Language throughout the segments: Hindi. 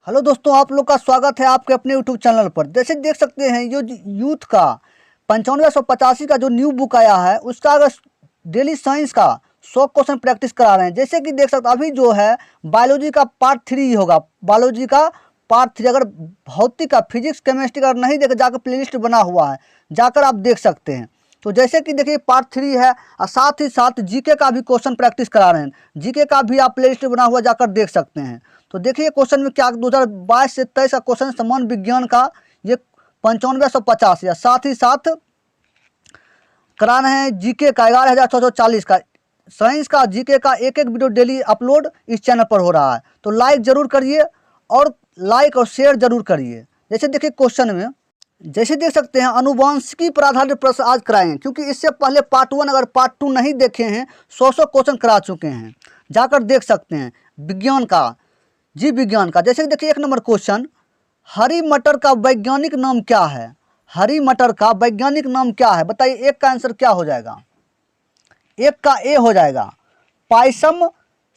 हेलो दोस्तों, आप लोग का स्वागत है आपके अपने यूट्यूब चैनल पर। जैसे देख सकते हैं जो यूथ का 9585 का जो न्यू बुक आया है उसका अगर डेली साइंस का 100 क्वेश्चन प्रैक्टिस करा रहे हैं। जैसे कि देख सकते अभी जो है बायोलॉजी का पार्ट 3 होगा। बायोलॉजी का पार्ट 3 अगर भौतिक का फिजिक्स केमिस्ट्री का नहीं देखे जाकर प्लेलिस्ट बना हुआ है, जाकर आप देख सकते हैं। तो जैसे कि देखिए पार्ट 3 है और साथ ही साथ जीके का भी क्वेश्चन प्रैक्टिस करा रहे हैं। जीके का भी आप प्लेलिस्ट बना हुआ जाकर देख सकते हैं। तो देखिए क्वेश्चन में क्या 2022 से 23 का क्वेश्चन समान विज्ञान का ये 9550 या साथ ही साथ करा रहे हैं जीके का 11640 का। साइंस का जीके का एक एक वीडियो डेली अपलोड इस चैनल पर हो रहा है। तो लाइक जरूर करिए और लाइक और शेयर जरूर करिए। जैसे देखिए क्वेश्चन में जैसे देख सकते हैं अनुवांशिकी पर आधारित प्रश्न आज कराएंगे, क्योंकि इससे पहले पार्ट 1 अगर पार्ट 2 नहीं देखे हैं 100 क्वेश्चन करा चुके हैं, जाकर देख सकते हैं। विज्ञान का जीव विज्ञान का जैसे देखिए 1 नंबर क्वेश्चन, हरी मटर का वैज्ञानिक नाम क्या है? हरी मटर का वैज्ञानिक नाम क्या है? बताइए, एक का आंसर क्या हो जाएगा? एक का ए हो जाएगा, पाइसम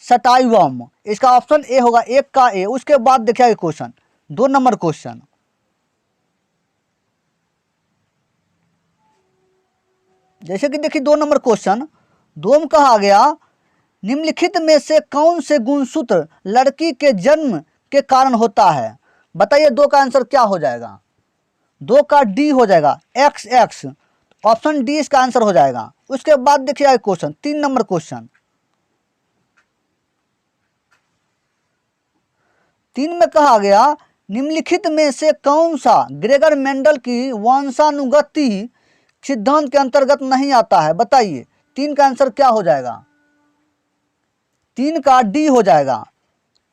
सटाइवम। इसका ऑप्शन ए होगा, एक का ए। उसके बाद देखिए क्वेश्चन 2 नंबर क्वेश्चन, जैसे कि देखिए 2 नंबर क्वेश्चन, 2 में कहा गया निम्नलिखित में से कौन से गुणसूत्र लड़की के जन्म के कारण होता है? बताइए 2 का आंसर क्या हो जाएगा? 2 का डी हो जाएगा, एक्स एक्स। ऑप्शन डी इसका आंसर हो जाएगा। उसके बाद देखिए क्वेश्चन 3 नंबर क्वेश्चन, 3 में कहा गया निम्नलिखित में से कौन सा ग्रेगर मेंडल की वंशानुगति सिद्धांत के अंतर्गत नहीं आता है? बताइए 3 का आंसर क्या हो जाएगा? 3 का डी हो जाएगा,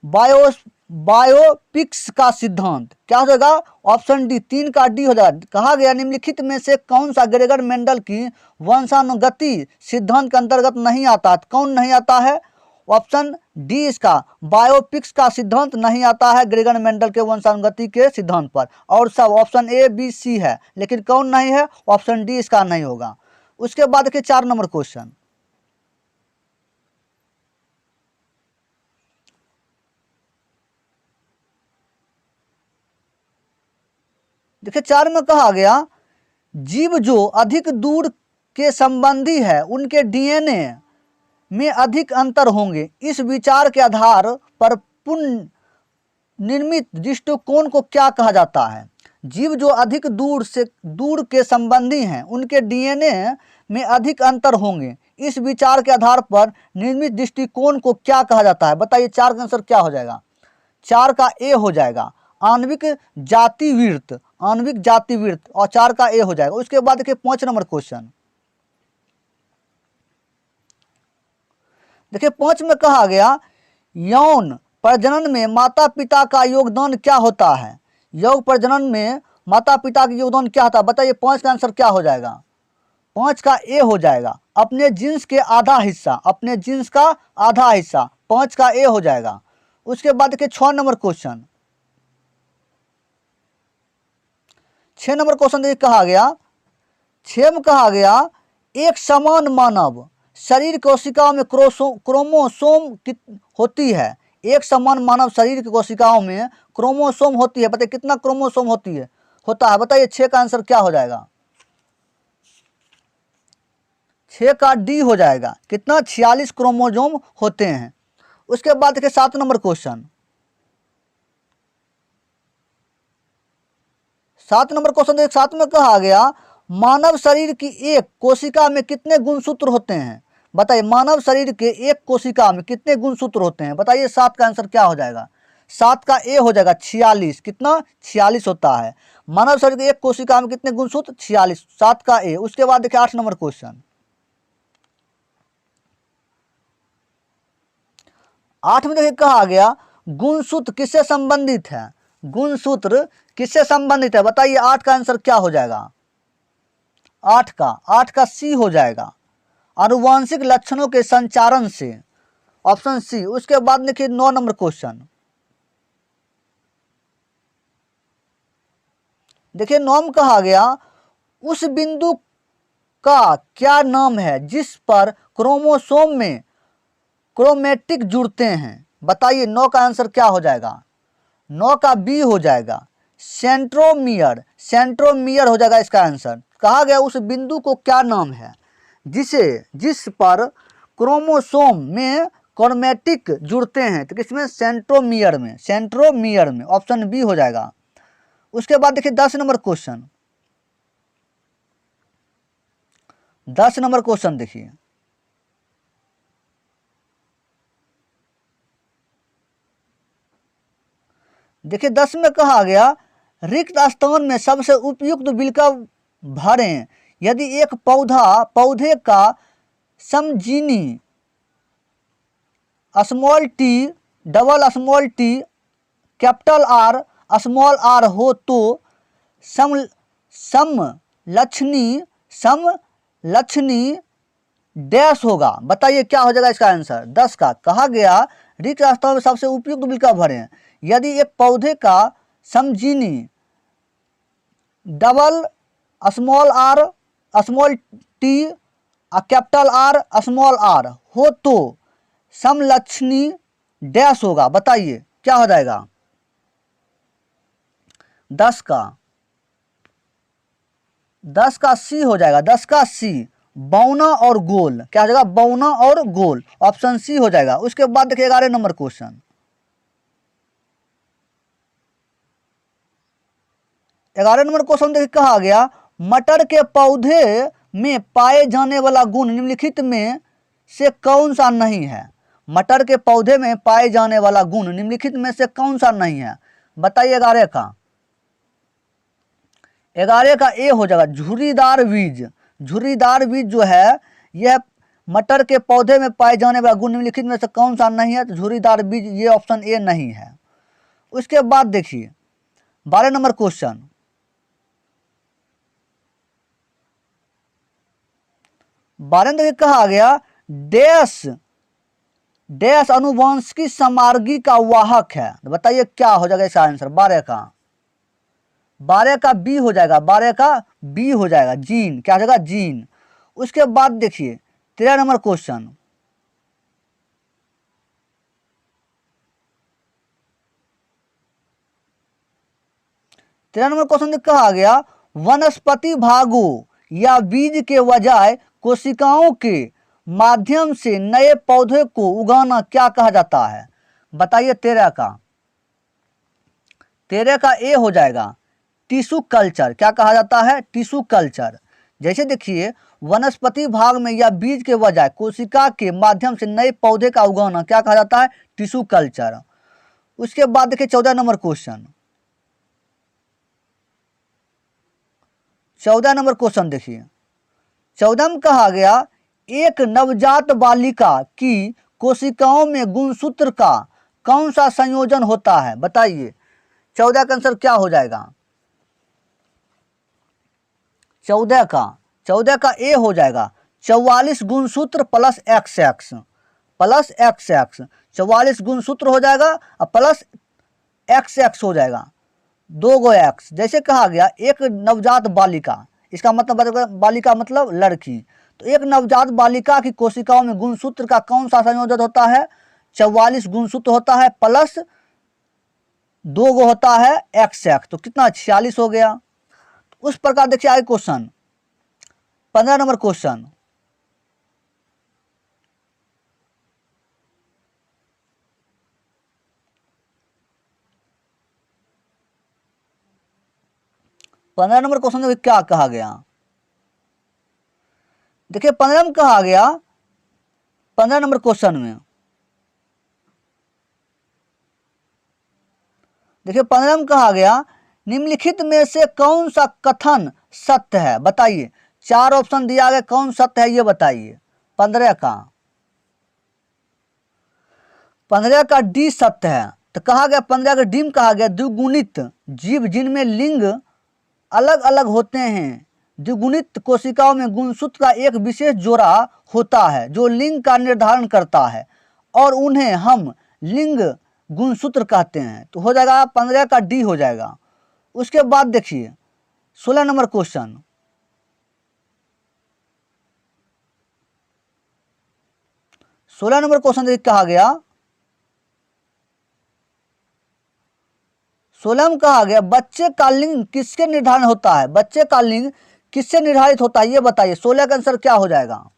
बायोपिक्स का सिद्धांत। क्या हो जाएगा? ऑप्शन डी, 3 का डी हो जाएगा। कहा गया निम्नलिखित में से कौन सा ग्रेगर मेंडल की वंशानुगति सिद्धांत के अंतर्गत नहीं आता? कौन नहीं आता है? ऑप्शन डी इसका बायोपिक्स का सिद्धांत नहीं आता है ग्रेगर मेंडल के वंशानुगति के सिद्धांत पर। और सब ऑप्शन ए बी सी है, लेकिन कौन नहीं है? ऑप्शन डी इसका नहीं होगा। उसके बाद देखिए 4 नंबर क्वेश्चन, देखिए 4 में कहा गया जीव जो अधिक दूर के संबंधी है उनके डीएनए में अधिक अंतर होंगे। इस विचार के आधार पर पुनर्निर्मित दृष्टिकोण को क्या कहा जाता है? जीव जो अधिक दूर के संबंधी हैं उनके डीएनए में अधिक अंतर होंगे। इस विचार के आधार पर निर्मित दृष्टिकोण को क्या कहा जाता है? बताइए 4 का आंसर क्या हो जाएगा? 4 का ए हो जाएगा, आणविक जातिवृत्त। आणविक जातिवृत्त और 4 का ए हो जाएगा। उसके बाद देखिए 5 नंबर क्वेश्चन, देखिए 5 में कहा गया यौन प्रजनन में माता पिता का योगदान क्या होता है? यौन प्रजनन में माता पिता का योगदान क्या होता है? बताइए 5 का आंसर क्या हो जाएगा? 5 का ए हो जाएगा, अपने जीन्स के आधा हिस्सा। अपने जीन्स का आधा हिस्सा, 5 का ए हो जाएगा। उसके बाद देखिए 6 नंबर क्वेश्चन, 6 नंबर क्वेश्चन देखिए कहा गया 6 में कहा गया एक समान मानव शरीर कोशिकाओं में क्रोमोसोम होती है। एक समान मानव शरीर की कोशिकाओं में क्रोमोसोम होती है। बताइए कितना क्रोमोसोम होता है? बताइए 6 का आंसर क्या हो जाएगा? 6 का डी हो जाएगा, कितना? 46 क्रोमोसोम होते हैं। उसके बाद देखिए 7 नंबर क्वेश्चन, 7 नंबर क्वेश्चन देखिए 7 में कहा गया मानव शरीर की एक कोशिका में कितने गुणसूत्र होते हैं? बताइए मानव शरीर के एक कोशिका में कितने गुणसूत्र होते हैं? बताइए 7 का आंसर क्या हो जाएगा? 7 का ए हो जाएगा, 46। कितना? 46 होता है। मानव शरीर के एक कोशिका में कितने गुणसूत्र? 46, 7 का ए। उसके बाद देखिए 8 नंबर क्वेश्चन, 8 में देखिए कहा गया गुणसूत्र किससे संबंधित है? गुणसूत्र किससे संबंधित है? बताइए 8 का आंसर क्या हो जाएगा? 8 का सी हो जाएगा, आनुवांशिक लक्षणों के संचारण से। Option C. उसके बाद देखिए 9 नंबर क्वेश्चन, देखिए 9 में कहा गया उस बिंदु का क्या नाम है जिस पर क्रोमोसोम में क्रोमेटिक जुड़ते हैं? बताइए 9 का आंसर क्या हो जाएगा? 9 का बी हो जाएगा सेंट्रोमियर, सेंट्रोमियर हो जाएगा इसका आंसर। कहा गया उस बिंदु को क्या नाम है जिस पर क्रोमोसोम में क्रोमैटिक जुड़ते हैं, तो किसमें, सेंट्रोमियर में, सेंट्रोमियर में, ऑप्शन बी हो जाएगा। उसके बाद देखिए 10 नंबर क्वेश्चन, 10 नंबर क्वेश्चन देखिए, देखिए 10 में कहा गया रिक्त स्थान में सबसे उपयुक्त बिल्का भरें यदि एक पौधे का समजीनी small T, double small T, capital R, small R हो तो समलक्षणी डैश होगा। बताइए क्या हो जाएगा इसका आंसर 10 का। कहा गया रिक्त स्थान में सबसे उपयुक्त बिल्का भरें यदि एक पौधे का समजीनी double small R small T capital R small R हो तो समलक्षणी डैश होगा। बताइए क्या हो जाएगा 10 का, 10 का सी हो जाएगा, 10 का सी, बौना और गोल। क्या हो जाएगा, बौना और गोल, ऑप्शन सी हो जाएगा। उसके बाद देखिए 11 नंबर क्वेश्चन, 11 नंबर क्वेश्चन देखिए कहा गया मटर के पौधे में पाए जाने वाला गुण निम्नलिखित में से कौन सा नहीं है। मटर के पौधे में पाए जाने वाला गुण निम्नलिखित में से कौन सा नहीं है। बताइए 11 का, 11 का ए हो जाएगा झुर्रीदार बीज। झुर्रीदार बीज जो है यह मटर के पौधे में पाए जाने वाला गुण निम्नलिखित में से कौन सा नहीं है, तो झुर्रीदार बीज, ये ऑप्शन ए नहीं है। उसके बाद देखिए 12 नंबर क्वेश्चन, 12 देखिए कहा गया डैश डैश अनुवांशिकी समार्गी का वाहक है। बताइए क्या हो जाएगा इसका आंसर 12 का, 12 का बी हो जाएगा, 12 का बी हो जाएगा जीन। क्या हो जाएगा, जीन। उसके बाद देखिए 13 नंबर क्वेश्चन, 13 नंबर क्वेश्चन कहा गया वनस्पति भागों या बीज के बजाय कोशिकाओं के माध्यम से नए पौधे को उगाना क्या कहा जाता है। बताइए 13 का, 13 का ए हो जाएगा टिश्यू कल्चर। क्या कहा जाता है, टिश्यू कल्चर। जैसे देखिए वनस्पति भाग में या बीज के बजाय कोशिका के माध्यम से नए पौधे का उगाना क्या कहा जाता है, टिश्यू कल्चर। उसके बाद देखिए 14 नंबर क्वेश्चन, 14 नंबर क्वेश्चन देखिए, 14 में कहा गया एक नवजात बालिका की कोशिकाओं में गुणसूत्र का कौन सा संयोजन होता है। बताइए 14 का आंसर क्या हो जाएगा, 14 का ए हो जाएगा 44 गुणसूत्र प्लस XX, प्लस XX, 44 गुणसूत्र हो जाएगा और प्लस XX हो जाएगा, 2 गो एक्स। जैसे कहा गया एक नवजात बालिका, इसका मतलब बालिका मतलब लड़की, तो एक नवजात बालिका की कोशिकाओं में गुणसूत्र का कौन सा संयोजन होता है, 44 गुणसूत्र होता है प्लस 2 गो होता है XX, तो कितना 46 हो गया। उस प्रकार देखिए आगे question 15 number question, 15 number question में क्या कहा गया, देखिए 15 में कहा गया 15 नंबर क्वेश्चन में देखिए 15 में कहा गया निम्नलिखित में से कौन सा कथन सत्य है। बताइए 4 ऑप्शन दिया गया, कौन सत्य है ये बताइए। 15 का डी सत्य है। तो कहा गया 15 का डी में कहा गया द्विगुणित जीव जिनमें लिंग अलग अलग होते हैं, द्विगुणित कोशिकाओं में गुणसूत्र का एक विशेष जोड़ा होता है जो लिंग का निर्धारण करता है और उन्हें हम लिंग गुणसूत्र कहते हैं। तो हो जाएगा 15 का डी हो जाएगा। उसके बाद देखिए 16 नंबर क्वेश्चन, 16 नंबर क्वेश्चन देखिए कहा गया 16 में कहा गया बच्चे का लिंग किसके निर्धारण होता है, बच्चे का लिंग किससे निर्धारित होता है ये बताइए। 16 का आंसर क्या हो जाएगा,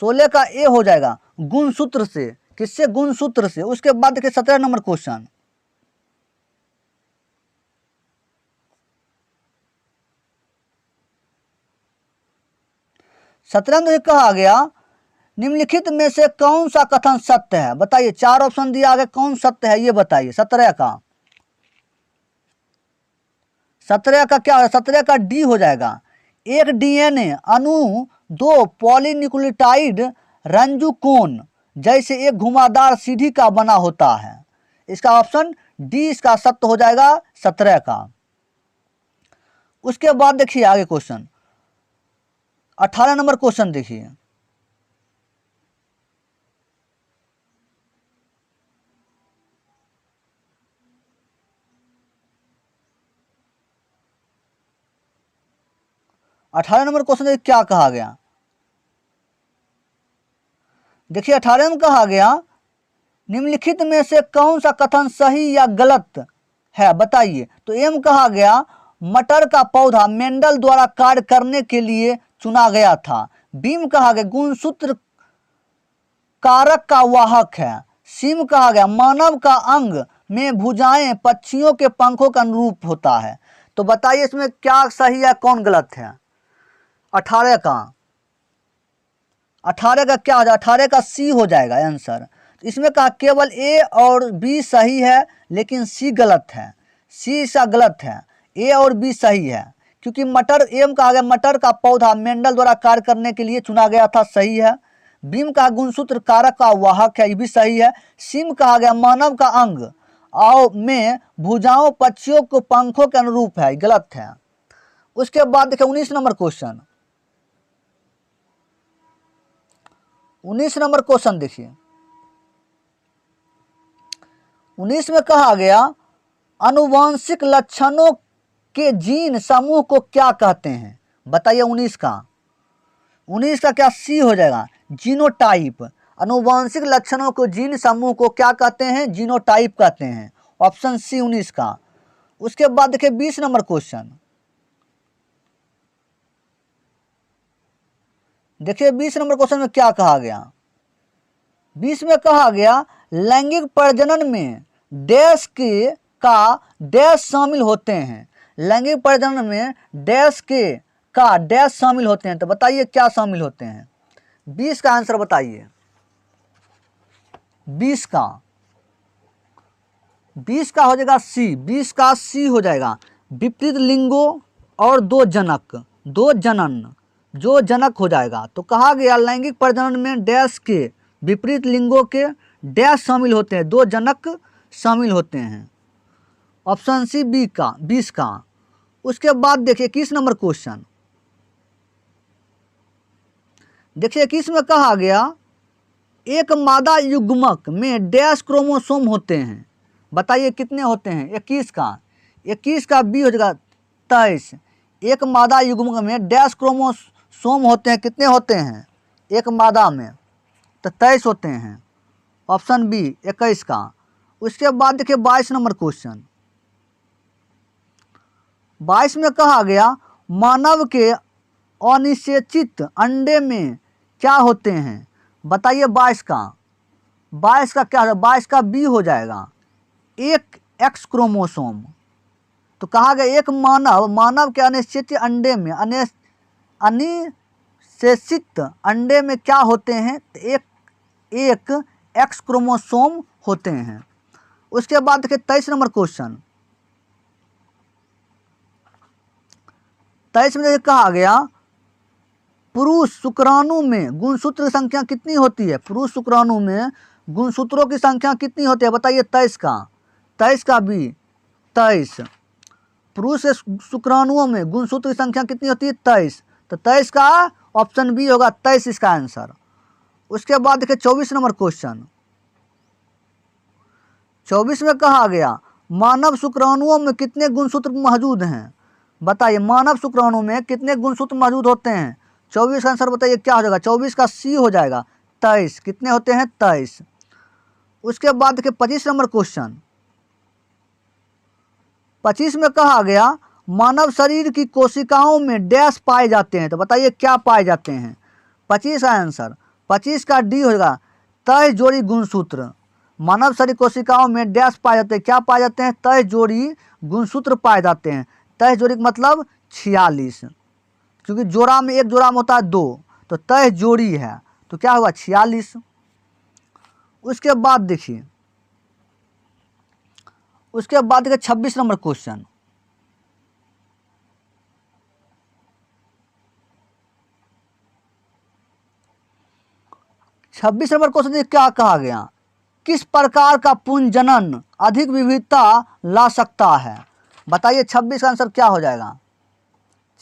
16 का ए हो जाएगा, गुणसूत्र से। किससे, गुणसूत्र से। उसके बाद देखिए 17 नंबर क्वेश्चन, सत्रह में कहा गया निम्नलिखित में से कौन सा कथन सत्य है, बताइए। 4 ऑप्शन दिया आगे, कौन सत्य है ये बताइए। 17 का क्या है, 17 का डी हो जाएगा। एक डीएनए अणु 2 पॉलीन्यूक्लियोटाइड रंजुकोण जैसे एक घुमावदार सीढ़ी का बना होता है। इसका ऑप्शन डी इसका सत्य हो जाएगा 17 का। उसके बाद देखिए आगे क्वेश्चन 18 नंबर क्वेश्चन देखिए। अठारह नंबर क्वेश्चन देखिए क्या कहा गया। देखिए 18 में कहा गया निम्नलिखित में से कौन सा कथन सही या गलत है बताइए। तो एम कहा गया मटर का पौधा मेंडल द्वारा कार्य करने के लिए चुना गया था। बीम कहा गया गुणसूत्र कारक का वाहक है। सीम कहा गया मानव का अंग में भुजाएं पक्षियों के पंखों का अनुरूप होता है। तो बताइए इसमें क्या सही है कौन गलत है। 18 का क्या हो जाएगा, 18 का सी हो जाएगा आंसर। इसमें कहा केवल ए और बी सही है लेकिन सी गलत है। सी इसका गलत है, ए और बी सही है क्योंकि मटर, एम कहा गया मटर का पौधा मेंडल द्वारा कार्य करने के लिए चुना गया था, सही है। बीम कहा गुणसूत्र कारक का वाहक है, ये भी सही है। सिम कहा गया मानव का अंग और में भुजाओं पक्षियों को पंखों के अनुरूप है, गलत है। उसके बाद देखिए 19 नंबर क्वेश्चन, 19 नंबर क्वेश्चन देखिए। 19 में कहा गया आनुवंशिक लक्षणों के जीन समूह को क्या कहते हैं बताइए। 19 का क्या सी हो जाएगा, जीनोटाइप। आनुवंशिक लक्षणों को जीन समूह को क्या कहते हैं, जीनोटाइप कहते हैं, ऑप्शन सी 19 का। उसके बाद देखिए 20 नंबर क्वेश्चन, देखिए 20 नंबर क्वेश्चन में क्या कहा गया। 20 में कहा गया लैंगिक प्रजनन में डैश के का डैश शामिल होते हैं। लैंगिक प्रजनन में डैश के का डैश शामिल होते हैं। तो बताइए क्या शामिल होते हैं। 20 का आंसर बताइए। 20 का हो जाएगा सी, 20 का सी हो जाएगा। विपरीत लिंगों और दो जनन जो जनक हो जाएगा। तो कहा गया लैंगिक प्रजनन में डैश के विपरीत लिंगों के डैश शामिल होते हैं, दो जनक शामिल होते हैं, ऑप्शन सी बी का 20 का। उसके बाद देखिए 21 नंबर क्वेश्चन, देखिए 21 में कहा गया एक मादा युग्मक में डैश क्रोमोसोम होते हैं। बताइए कितने होते हैं। 21 का बी हो जाएगा 23। एक मादा युग्मक में डैश क्रोमोसोम होते हैं, कितने होते हैं एक मादा में, तो 23 होते हैं, ऑप्शन बी 21 का। उसके बाद देखिए 22 नंबर क्वेश्चन, 22 में कहा गया मानव के अनिषेचित अंडे में क्या होते हैं बताइए। 22 का क्या है, 22 का बी हो जाएगा, एक एक्स क्रोमोसोम। तो कहा गया एक मानव के अनिषेचित अंडे में अनिषेचित अंडे में क्या होते हैं, एक एक्स क्रोमोसोम होते हैं। उसके बाद देखिए 23 नंबर क्वेश्चन, 23 में कहा गया पुरुष शुक्राणु में गुणसूत्र की संख्या कितनी होती है। पुरुष शुक्राणु में गुणसूत्रों की संख्या कितनी होती है बताइए। 23 का बी 23। पुरुष शुक्राणुओं में गुणसूत्र की संख्या कितनी होती है 23। तो 23 का ऑप्शन बी होगा 23 इसका आंसर। उसके बाद देखिए 24 नंबर क्वेश्चन, 24 में कहा गया मानव शुक्राणुओं में कितने गुणसूत्र मौजूद हैं बताइए। मानव शुक्राणु में कितने गुणसूत्र मौजूद होते हैं। 24 का आंसर बताइए क्या हो जाएगा। 24 का सी हो जाएगा 23। कितने होते हैं 23। उसके बाद देखिए 25 नंबर क्वेश्चन, 25 में कहा गया मानव शरीर की कोशिकाओं में डैश पाए जाते हैं, तो बताइए क्या पाए जाते हैं। 25 का आंसर, 25 का डी होगा तय जोड़ी गुणसूत्र। मानव शरीर कोशिकाओं में डैश पाए जाते हैं, क्या पाए जाते हैं, तय जोड़ी गुणसूत्र पाए जाते हैं। तय जोड़ी का मतलब 46, क्योंकि जोड़ा में एक जोड़ा में होता है 2, तो तय जोड़ी है तो क्या होगा 46। उसके बाद देखिए 26 नंबर क्वेश्चन। छब्बीस नंबर क्वेश्चन में क्या कहा गया, किस प्रकार का पुंजनन अधिक विविधता ला सकता है। बताइए 26 का आंसर क्या हो जाएगा।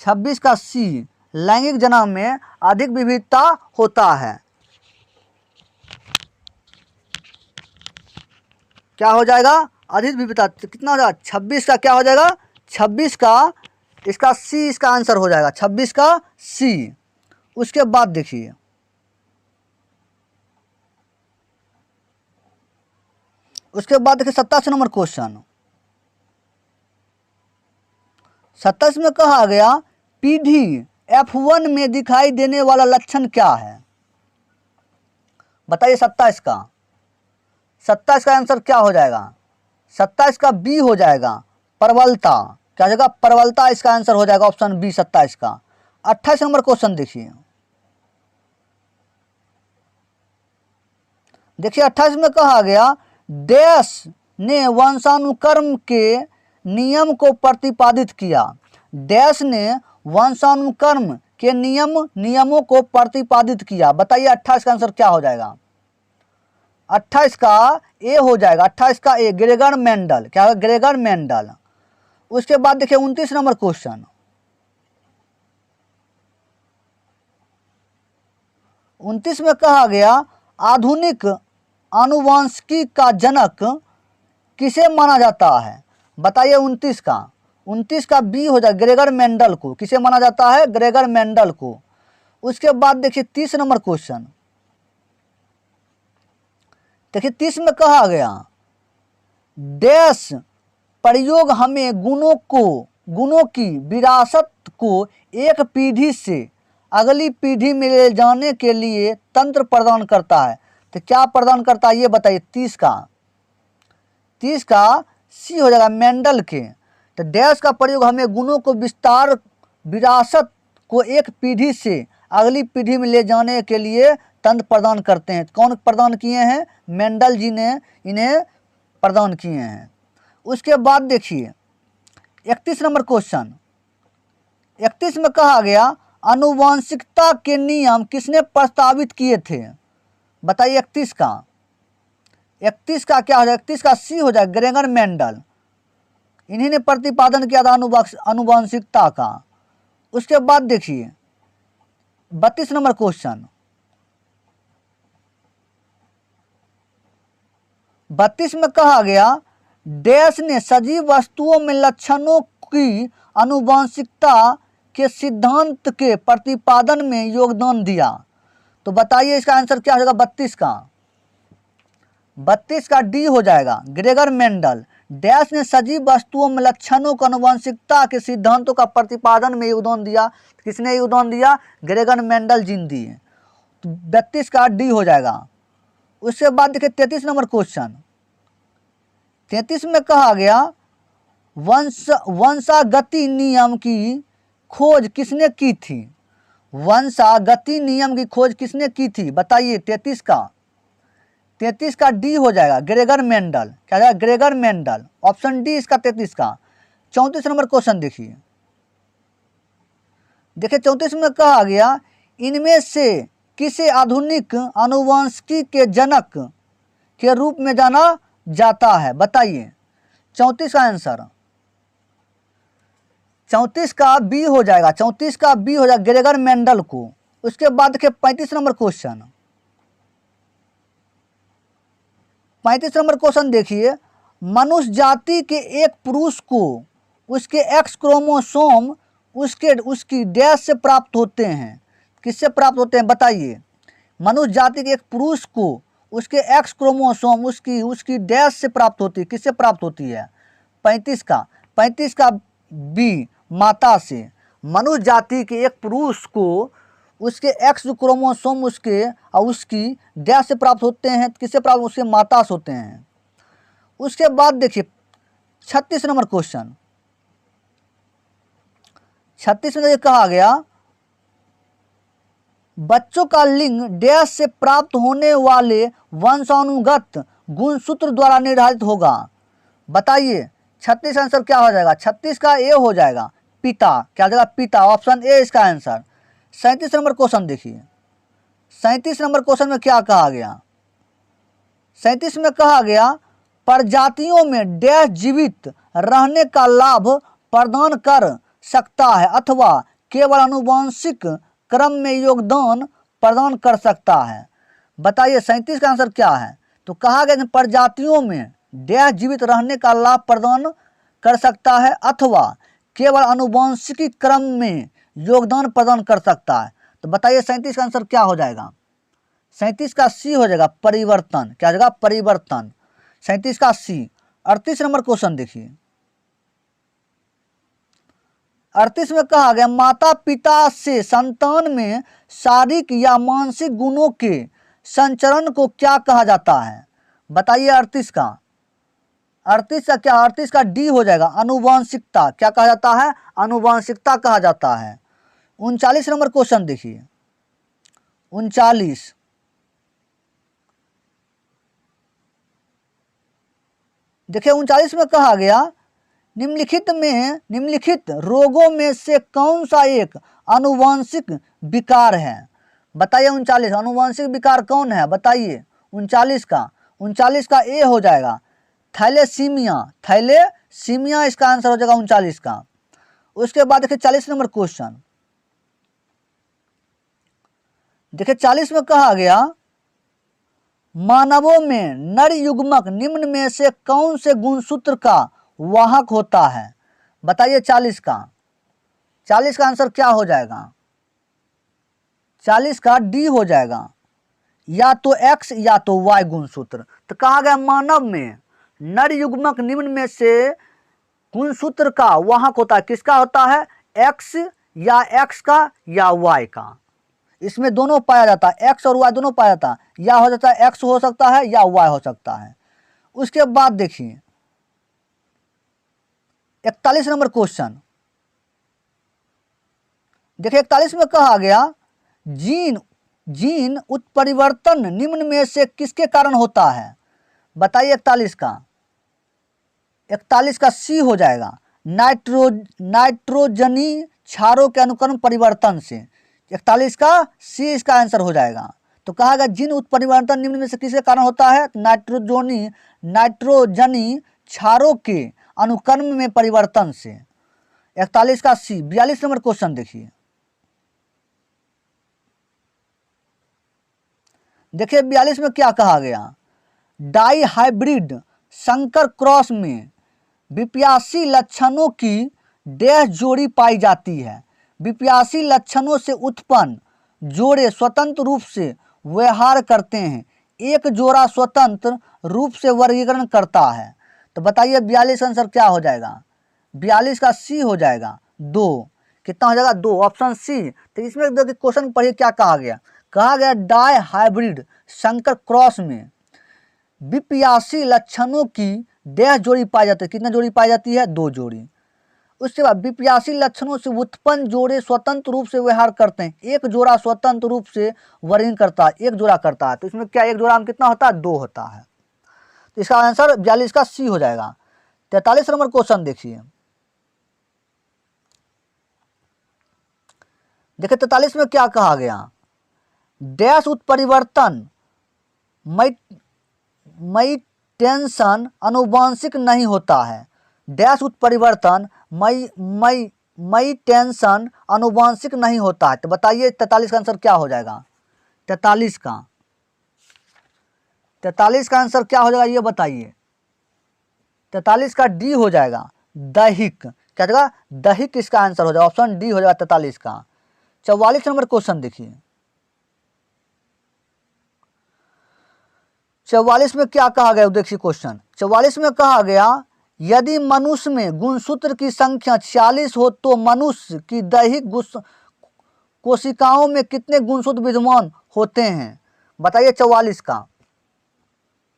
26 का सी, लैंगिक जनन में अधिक विविधता होता है। क्या हो जाएगा, अधिक विविधता। कितना हो जाएगा 26 का, क्या हो जाएगा 26 का, इसका सी इसका आंसर हो जाएगा, 26 का सी। उसके बाद देखिए उसके बाद देखिए 27 नंबर क्वेश्चन। 27 में कहा गया पीढ़ी F1 में दिखाई देने वाला लक्षण क्या है। बताइए 27 का, 27 का आंसर क्या हो जाएगा, 27 का बी हो जाएगा, प्रबलता। क्या हो जाएगा, प्रबलता इसका आंसर हो जाएगा, ऑप्शन बी 27 का। 28 नंबर क्वेश्चन देखिए 28 में कहा गया डैश ने वंशानुक्रम के नियम को प्रतिपादित किया। डैश ने वंशानुक्रम के नियमों को प्रतिपादित किया। बताइए 28 का आंसर क्या हो जाएगा। 28 का ए हो जाएगा, 28 का ए, ग्रेगर मेंडल। क्या होगा, ग्रेगर मेंडल। उसके बाद देखिए 29 नंबर क्वेश्चन। 29 में कहा गया आधुनिक आनुवंशिकी का जनक किसे माना जाता है। बताइए 29 का बी हो जाए, ग्रेगर मेंडल को। किसे माना जाता है, ग्रेगर मेंडल को। उसके बाद देखिए 30 नंबर क्वेश्चन। देखिए 30 में कहा गया डैश प्रयोग हमें गुणों की विरासत को एक पीढ़ी से अगली पीढ़ी में ले जाने के लिए तंत्र प्रदान करता है। तो क्या प्रदान करता है ये बताइए। 30 का सी हो जाएगा, मेंडल के। तो डैश का प्रयोग हमें गुणों को विरासत को एक पीढ़ी से अगली पीढ़ी में ले जाने के लिए तंत्र प्रदान करते हैं। कौन प्रदान किए हैं, मेंडल जी ने इन्हें प्रदान किए हैं। उसके बाद देखिए 31 नंबर क्वेश्चन। 31 में कहा गया आनुवंशिकता के नियम किसने प्रस्तावित किए थे। बताइए 31 का क्या हो जाएगा, 31 का सी हो जाएगा, ग्रेगर मेंडल। इन्हीं ने प्रतिपादन किया था आनुवंशिकता का। उसके बाद देखिए 32 नंबर क्वेश्चन। 32 में कहा गया डैश ने सजीव वस्तुओं में लक्षणों की आनुवंशिकता के सिद्धांत के प्रतिपादन में योगदान दिया। तो बताइए इसका आंसर क्या हो जाएगा। 32 का डी हो जाएगा, ग्रेगर मेंडल। डैश ने सजीव वस्तुओं में लक्षणों की आनुवंशिकता के सिद्धांतों का प्रतिपादन में योगदान दिया। किसने योगदान दिया, ग्रेगर मेंडल जी ने दिए। तो 32 का डी हो जाएगा। उसके बाद देखिए 33 नंबर क्वेश्चन। 33 में कहा गया वंशागति नियम की खोज किसने की थी। वंशागति नियम की खोज किसने की थी। बताइए 33 का डी हो जाएगा, ग्रेगर मेंडल। क्या जाएगा, ग्रेगर मेंडल। ऑप्शन डी इसका 33 का। 34 नंबर क्वेश्चन देखिए 34 में कहा गया इनमें से किसे आधुनिक आनुवंशिकी के जनक के रूप में जाना जाता है। बताइए 34 का आंसर। 34 का बी हो जाएगा, 34 का बी हो जाएगा, ग्रेगर मेंडल को। उसके बाद देखिए 35 नंबर क्वेश्चन। 35 नंबर क्वेश्चन देखिए मनुष्य जाति के एक पुरुष को उसके एक्स क्रोमोसोम उसकी डैश से प्राप्त होते हैं। किससे प्राप्त होते हैं बताइए। मनुष्य जाति के एक पुरुष को उसके एक्स क्रोमोसोम उसकी डैश से प्राप्त होती है। किससे प्राप्त होती है। 35 का 35 का बी माता से। मनुष्य जाति के एक पुरुष को उसके एक्स क्रोमोसोम उसके और उसकी डैश से प्राप्त होते हैं, किससे प्राप्त, उसके माता से होते हैं। उसके बाद देखिए 36 नंबर क्वेश्चन, 36 में कहा गया बच्चों का लिंग डैश से प्राप्त होने वाले वंशानुगत गुणसूत्र द्वारा निर्धारित होगा। बताइए 36 आंसर क्या हो जाएगा, 36 का ए हो जाएगा पिता, क्या हो जाएगा पिता, ऑप्शन ए इसका आंसर। 37 नंबर क्वेश्चन देखिए, 37 नंबर क्वेश्चन में क्या कहा गया, 37 में कहा गया प्रजातियों में डैश जीवित रहने का लाभ प्रदान कर सकता है अथवा केवल आनुवंशिक क्रम में योगदान प्रदान कर सकता है। बताइए 37 का आंसर क्या है, तो कहा गया प्रजातियों में डैश जीवित रहने का लाभ प्रदान कर सकता है अथवा केवल आनुवंशिकी क्रम में योगदान प्रदान कर सकता है। तो बताइए 37 का आंसर क्या हो जाएगा, 37 का सी हो जाएगा परिवर्तन, क्या हो जाएगा परिवर्तन, 37 का सी। 38 नंबर क्वेश्चन देखिए, 38 में कहा गया माता पिता से संतान में शारीरिक या मानसिक गुणों के संचरण को क्या कहा जाता है। बताइए 38 का, 38 का क्या, 38 का डी हो जाएगा आनुवंशिकता, क्या कहा जाता है, आनुवंशिकता कहा जाता है। 39 नंबर क्वेश्चन देखिए, 39 देखिए 39 में कहा गया निम्नलिखित रोगों में से कौन सा एक आनुवंशिक विकार है। बताइए 39 आनुवंशिक विकार कौन है, बताइए 39 का ए हो जाएगा थैलेसीमिया, थैलेसीमिया इसका आंसर हो जाएगा 39 का। उसके बाद देखिए 40 नंबर क्वेश्चन, देखिए 40 में कहा गया मानवों में नर युग्मक निम्न में से कौन से गुणसूत्र का वाहक होता है। बताइए 40 का आंसर क्या हो जाएगा, 40 का डी हो जाएगा, या तो एक्स या तो वाई गुणसूत्र। तो कहा गया मानव में नर युग्मक निम्न में से गुणसूत्र का वाहक होता है, किसका होता है, एक्स या एक्स का या वाई का। इसमें दोनों पाया जाता है, एक्स और वाई दोनों पाया जाता है, या हो जाता है एक्स हो सकता है या वाई हो सकता है। उसके बाद देखिए 41 नंबर क्वेश्चन, देखिए 41 में कहा गया जीन उत्परिवर्तन निम्न में से किसके कारण होता है। बताइए 41 का सी हो जाएगा नाइट्रोजनी क्षारों के अनुक्रम परिवर्तन से। 41 का सी इसका आंसर हो जाएगा। तो कहा गया जीन उत्परिवर्तन निम्न में से किसके कारण होता है, नाइट्रोजनी क्षारों के अनुक्रम में परिवर्तन से। 41 का सी। 42 नंबर क्वेश्चन देखिए, देखिए 42 में क्या कहा गया, डाई हाइब्रिड संकर क्रॉस में विप्यासी लक्षणों की डैश जोड़ी पाई जाती है। विप्यासी लक्षणों से उत्पन्न जोड़े स्वतंत्र रूप से व्यवहार करते हैं, एक जोड़ा स्वतंत्र रूप से वर्गीकरण करता है। तो बताइए 42 आंसर क्या हो जाएगा, 42 का सी हो जाएगा 2। कितना हो जाएगा 2, ऑप्शन सी। तो इसमें देखिए क्वेश्चन पढ़िए क्या कहा गया, कहा गया डाई हाइब्रिड संकर क्रॉस में विप्यासी लक्षणों की डैश जोड़ी पाई जाती है, कितना जोड़ी पाई जाती है, 2 जोड़ी। उसके बाद विप्यासी लक्षणों से उत्पन्न जोड़े स्वतंत्र रूप से व्यवहार करते हैं, एक जोड़ा स्वतंत्र रूप से वर्गीकरण करता है, एक जोड़ा करता है। तो इसमें क्या एक जोड़ा में कितना होता है, 2 होता है। तो इसका आंसर 42 का सी हो जाएगा। 43 नंबर क्वेश्चन देखिए, देखिए 43 में क्या कहा गया, डैश उत्परिवर्तन टेंशन अनुवांशिक नहीं होता है। डैश उत्परिवर्तन टेंशन अनुवांशिक नहीं होता है। तो बताइए 43 का आंसर क्या हो जाएगा, 43 का आंसर क्या हो जाएगा ये बताइए। 43 का डी हो जाएगा दैहिक, क्या जगह दैहिक इसका आंसर हो जाएगा, ऑप्शन डी हो जाएगा 43 का। 44 नंबर क्वेश्चन देखिए, 44 में क्या कहा गया, देखिए क्वेश्चन 44 में कहा गया यदि मनुष्य में गुणसूत्र की संख्या 46 हो तो मनुष्य की दैहिक कोशिकाओं में कितने गुणसूत्र विद्यमान होते हैं? बताइए 44 का।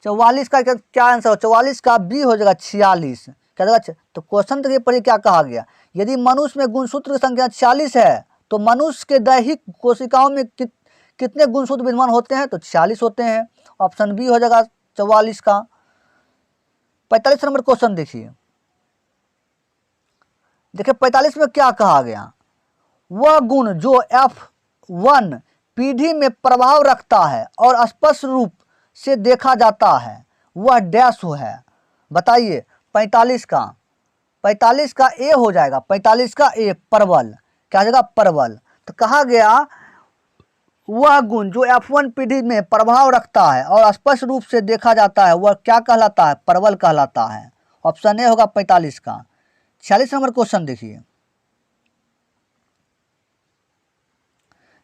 44 का क्या आंसर हो? 44 का बी हो जाएगा 46। क्या जाएगा? तो क्वेश्चन देखिए पढ़िए क्या कहा गया। यदि मनुष्य में गुणसूत्र की संख्या 46 है तो मनुष्य के दैहिक कोशिकाओं में कितने गुणसूत्र विद्यमान होते हैं? तो 46 होते हैं। ऑप्शन बी हो जाएगा 44 का। 45 नंबर क्वेश्चन देखिए। देखिए 45 में क्या कहा गया। वह गुण जो F1 पीढ़ी में प्रभाव रखता है और स्पष्ट रूप से देखा जाता है वह डैश है। बताइए 45 का। 45 का ए हो जाएगा। 45 का ए परवल। क्या हो जाएगा? परवल। तो कहा गया वह गुण जो F1 पीढ़ी में प्रभाव रखता है और स्पष्ट रूप से देखा जाता है वह क्या कहलाता है? परवल कहलाता है। ऑप्शन ए होगा 45 का। 46 नंबर क्वेश्चन देखिए।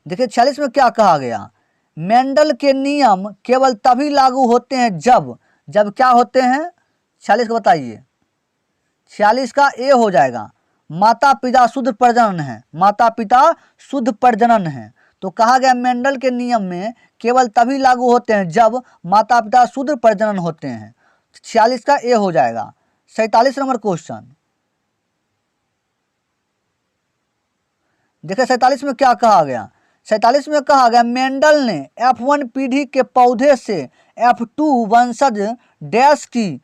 देखिए 46 में क्या कहा गया। मेंडल के नियम केवल तभी लागू होते हैं जब क्या होते हैं? 46 का बताइए। 46 का ए हो जाएगा। माता पिता शुद्ध प्रजनन है। माता पिता शुद्ध प्रजनन है। तो कहा गया मेंडल के नियम में केवल तभी लागू होते हैं जब माता पिता शुद्ध प्रजनन होते हैं। 46 का ए हो जाएगा। 47 नंबर क्वेश्चन देखिए 47 में क्या कहा गया। 47 में कहा गया मेंडल ने F1 पीढ़ी के पौधे से F2 वंशज डैश की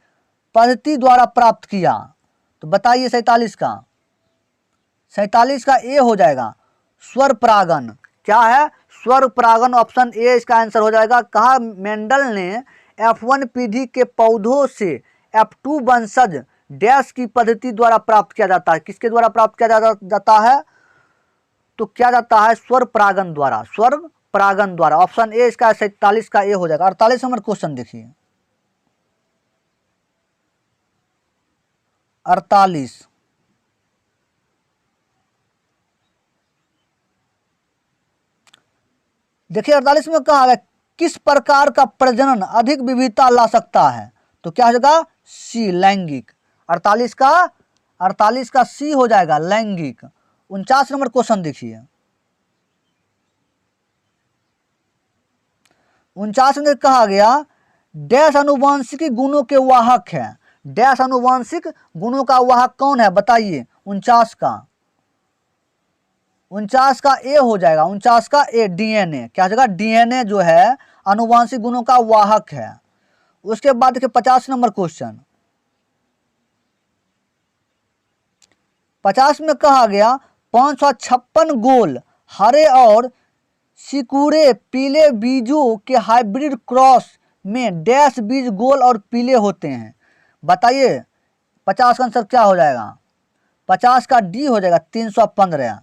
पद्धति द्वारा प्राप्त किया। तो बताइए 47 का। 47 का ए हो जाएगा स्वर परागन। क्या है? स्वर परागन। ऑप्शन ए इसका आंसर हो जाएगा। कहा मेंडल ने F1 पीढ़ी के पौधों से F2 वंशज डैश की पद्धति द्वारा प्राप्त किया जाता है। किसके द्वारा प्राप्त किया जाता है? तो क्या जाता है? स्वर परागन द्वारा। स्वर परागन द्वारा। ऑप्शन ए इसका 47 का ए हो जाएगा। 48 नंबर क्वेश्चन देखिए। 48 देखिए 48 में कहा है किस प्रकार का प्रजनन अधिक विविधता ला सकता है? तो क्या हो जाएगा? सी लैंगिक। 48 का सी हो जाएगा लैंगिक। 49 नंबर क्वेश्चन देखिए। 49 में कहा गया डैश अनुवांशिक गुणों के वाहक है। डैश अनुवांशिक गुणों का वाहक कौन है? बताइए 49 का। 49 का ए हो जाएगा। 49 का ए डीएनए। क्या हो जाएगा? डीएनए जो है अनुवांशिक गुणों का वाहक है। उसके बाद देखिए 50 नंबर क्वेश्चन। 50 में कहा गया 556 गोल हरे और सिकुड़े पीले बीजों के हाइब्रिड क्रॉस में डैश बीज गोल और पीले होते हैं। बताइए 50 का आंसर क्या हो जाएगा। 50 का डी हो जाएगा 315।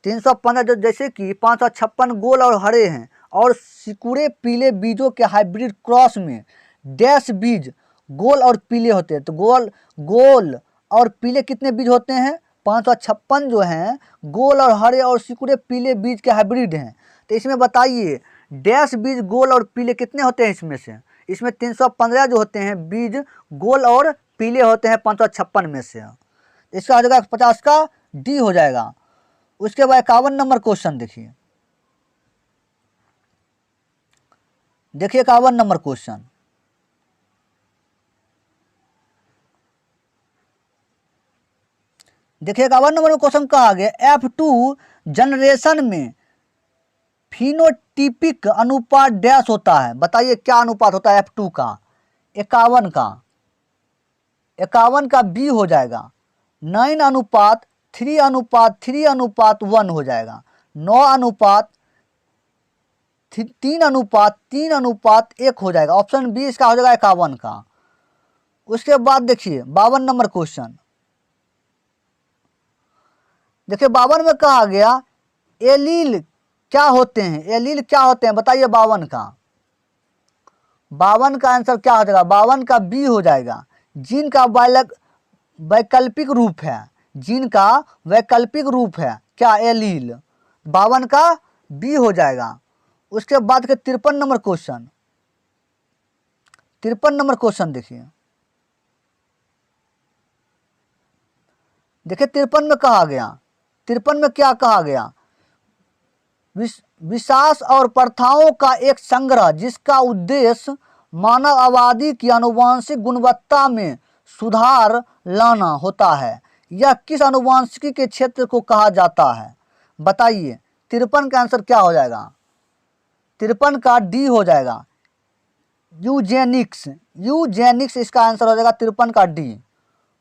315 जो जैसे कि 556 गोल और हरे हैं और सिकुड़े पीले बीजों के हाइब्रिड क्रॉस में डैश बीज गोल और पीले होते हैं। तो गोल और पीले कितने बीज होते हैं? 556 जो हैं गोल और हरे और सिकुड़े पीले बीज के हाइब्रिड हैं। तो इसमें बताइए डैश बीज गोल और पीले कितने होते हैं इसमें से? इसमें 315 जो होते हैं बीज गोल और पीले होते हैं 556 में से। इसका हो जाएगा 50 का डी हो जाएगा। उसके बाद 51 नंबर क्वेश्चन देखिए। देखिए 51 नंबर क्वेश्चन। देखिए 51 नंबर में क्वेश्चन कहा गया F2 जनरेशन में फिनोटिपिक अनुपात डैश होता है। बताइए क्या अनुपात होता है F2 का? 51 का। 51 का बी हो जाएगा 9 अनुपात 3 अनुपात 3 अनुपात 1 हो जाएगा। 9 अनुपात 3 अनुपात 3 अनुपात 1 हो जाएगा। ऑप्शन बी इसका हो जाएगा 51 का। उसके बाद देखिए 52 नंबर क्वेश्चन। देखिए 52 में कहा गया एलील क्या होते हैं? एलील क्या होते हैं? बताइए 52 का। 52 का आंसर क्या हो जाएगा? 52 का बी हो जाएगा जीन का वैकल्पिक रूप है। जीन का वैकल्पिक रूप है क्या? एलील। 52 का बी हो जाएगा। उसके बाद के 53 नंबर क्वेश्चन। 53 नंबर क्वेश्चन देखिए। देखिए 53 में कहा गया, 53 में क्या कहा गया, विश्वास और प्रथाओं का एक संग्रह जिसका उद्देश्य मानव आबादी की आनुवंशिक गुणवत्ता में सुधार लाना होता है। यह किस आनुवंशिकी के क्षेत्र को कहा जाता है? बताइए 53 का आंसर क्या हो जाएगा? 53 का डी हो जाएगा, यूजेनिक्स। यूजेनिक्स इसका आंसर हो जाएगा 53 का डी।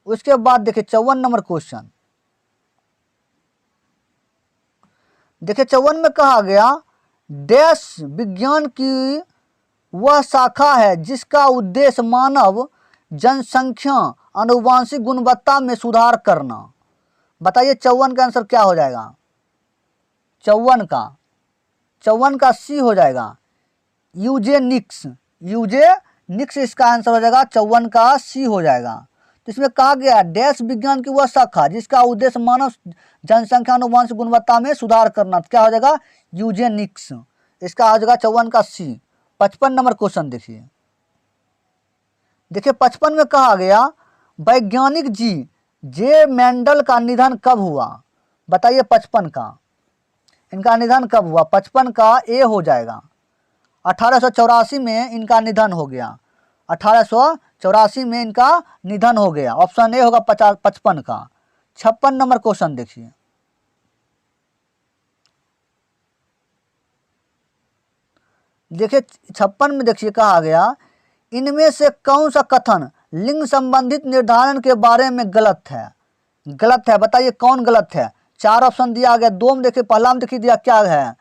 उसके बाद देखिए 54 नंबर क्वेश्चन, देखिए 54 में कहा गया डैश विज्ञान की वह शाखा है जिसका उद्देश्य मानव जनसंख्या आनुवंशिक गुणवत्ता में सुधार करना। बताइए 54 का आंसर क्या हो जाएगा? 54 का सी हो जाएगा, यूजेनिक्स। यूजेनिक्स इसका आंसर हो जाएगा, 54 का सी हो जाएगा। तो इसमें कहा गया डैश विज्ञान की वह शाखा जिसका उद्देश्य मानव जनसंख्या आनुवंशिक गुणवत्ता में सुधार करना, क्या हो जाएगा? यूजेनिक्स। इसका हो जाएगा 54 का सी। 55 नंबर क्वेश्चन देखिए, देखिए 55 में कहा गया वैज्ञानिक जी जे मेंडल का निधन कब हुआ? बताइए 55 का इनका निधन कब हुआ? 55 का ए हो जाएगा, 1884 में इनका निधन हो गया। 1884 में इनका निधन हो गया। ऑप्शन ए होगा 55 का। 56 नंबर क्वेश्चन देखिए, देखिए 56 में देखिए कहा गया इनमें से कौन सा कथन लिंग संबंधित निर्धारण के बारे में गलत है? गलत है, बताइए कौन गलत है? 4 ऑप्शन दिया गया। 2 में देखिए, पहला में देखिए दिया क्या है,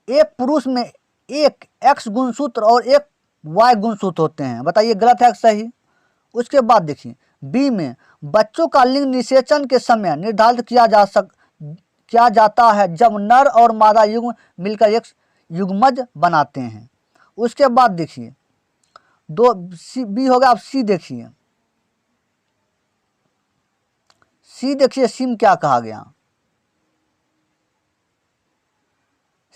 एक पुरुष में एक एक्स गुणसूत्र और एक वाई गुणसूत्र होते हैं। बताइए गलत है सही? उसके बाद देखिए बी में बच्चों का लिंग निषेचन के समय निर्धारित किया जाता है जब नर और मादा युग्म मिलकर एक युग्मज बनाते हैं। उसके बाद देखिए 2 सी बी होगा। अब सी देखिए, सी देखिए सिम क्या कहा गया?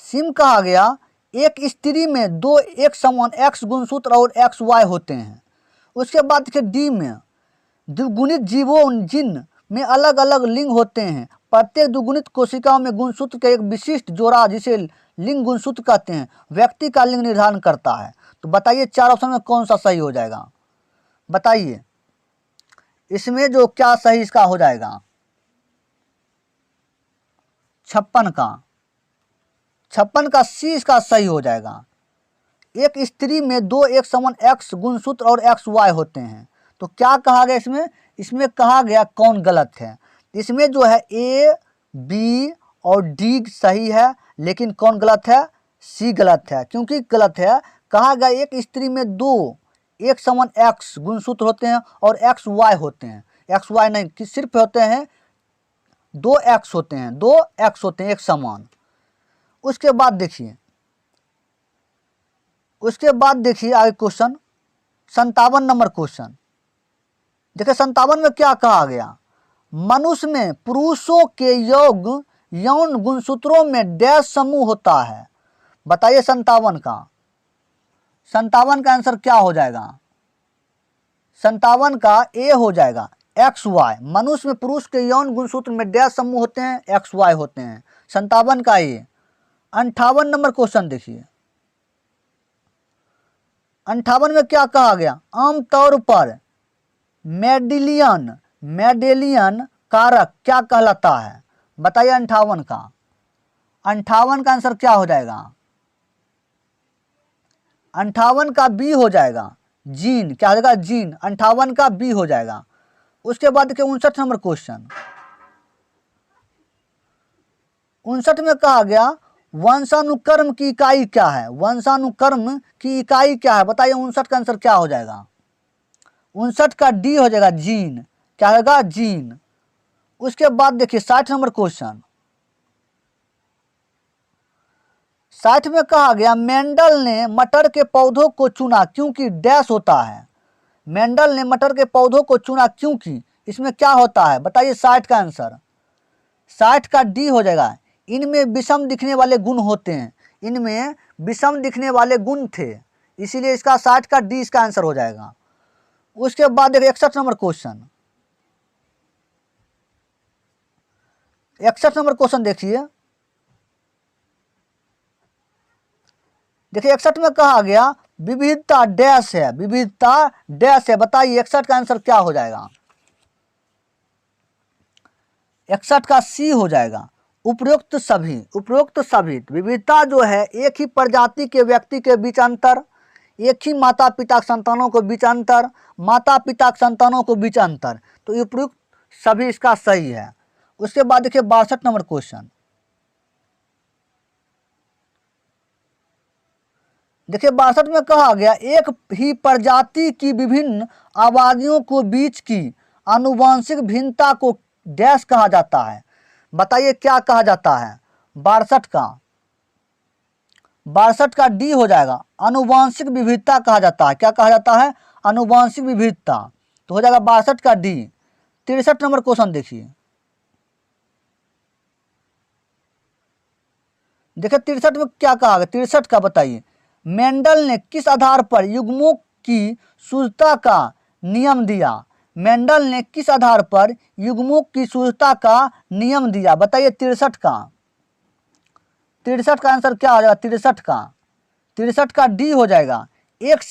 सिम कहा गया एक स्त्री में 2 एक समान एक्स गुणसूत्र और एक्स वाई होते हैं। उसके बाद देखिए डी में द्विगुणित जीवों जिन में अलग अलग लिंग होते हैं। प्रत्येक द्विगुणित कोशिकाओं में गुणसूत्र का एक विशिष्ट जोड़ा जिसे लिंग गुणसूत्र कहते हैं व्यक्ति का लिंग निर्धारण करता है। तो बताइए 4 ऑप्शन में कौन सा सही हो जाएगा? बताइए इसमें जो क्या सही इसका हो जाएगा? 56 का, 56 का सी इसका सही हो जाएगा। एक स्त्री में 2 एक समान एक्स गुणसूत्र और एक्स वाई होते हैं। तो क्या कहा गया इसमें? इसमें कहा गया कौन गलत है? इसमें जो है ए बी और डी सही है, लेकिन कौन गलत है? सी गलत है। क्योंकि गलत है, कहा गया एक स्त्री में 2 एक समान एक्स गुणसूत्र होते हैं और एक्स वाई होते हैं। एक्स वाई नहीं कि सिर्फ होते हैं 2 एक्स होते हैं, 2 एक्स होते हैं एक समान। उसके बाद देखिए, उसके बाद देखिए आगे क्वेश्चन 57 नंबर क्वेश्चन। देखिए 57 में क्या कहा गया? मनुष्य में पुरुषों के यौन गुणसूत्रों में डैश समूह होता है। बताइए 57 का, 57 का आंसर क्या हो जाएगा? 57 का ए हो जाएगा, एक्स वाई। मनुष्य में पुरुष के यौन गुणसूत्र में डैश समूह होते हैं, एक्स वाई होते हैं। 57 का ए। 58 नंबर क्वेश्चन देखिए, 58 में क्या कहा गया? आमतौर पर मेडेलियन कारक क्या कहलाता है? बताइए 58 का, 58 का आंसर क्या हो जाएगा? 58 का बी हो जाएगा, जीन। क्या हो जाएगा? जीन। 58 का बी हो जाएगा। उसके बाद देखिए 59 नंबर क्वेश्चन, 59 में कहा गया वंशानुक्रम की इकाई क्या है? वंशानुक्रम की इकाई क्या है? बताइए 59 का आंसर क्या हो जाएगा? 59 का डी हो जाएगा, जीन। क्या होगा? जीन। उसके बाद देखिए 60 नंबर क्वेश्चन, 60 में कहा गया मेंडल ने मटर के पौधों को चुना क्योंकि डैश होता है। मेंडल ने मटर के पौधों को चुना क्योंकि इसमें क्या होता है? बताइए 60 का आंसर। 60 का डी हो जाएगा, इनमें विषम दिखने वाले गुण होते हैं। इनमें विषम दिखने वाले गुण थे, इसीलिए इसका 60 का डी इसका आंसर हो जाएगा। उसके बाद देखिए 61 नंबर क्वेश्चन, 61 नंबर क्वेश्चन देखिए। देखिए 61 में कहा गया विविधता डैश है, विविधता डैश है। बताइए 61 का आंसर क्या हो जाएगा? 61 का सी हो जाएगा, उपरोक्त सभी। उपरोक्त सभी विविधता जो है एक ही प्रजाति के व्यक्ति के बीच अंतर, एक ही माता पिता संतानों को बीच अंतर, माता पिता संतानों को बीच अंतर, तो उपरोक्त सभी इसका सही है। उसके बाद देखिए 62 नंबर क्वेश्चन। देखिए 62 में कहा गया एक ही प्रजाति की विभिन्न आबादियों को बीच की आनुवंशिक भिन्नता को डैश कहा जाता है। बताइए क्या कहा जाता है? 62 का डी हो जाएगा, आनुवंशिक विविधता कहा जाता है। क्या कहा जाता है? आनुवंशिक विविधता। तो हो जाएगा 62 का डी। 63 नंबर क्वेश्चन देखिए। देखिए 63 में क्या कहा गया? 63 का बताइए। मेंडल ने किस आधार पर युग्मों की शुद्धता का नियम दिया? मेंडल ने किस आधार पर युग्मों की शुद्धता का नियम दिया? बताइए 63 का। 63 का आंसर क्या हो जाएगा? 63 का 63 का डी हो जाएगा, एक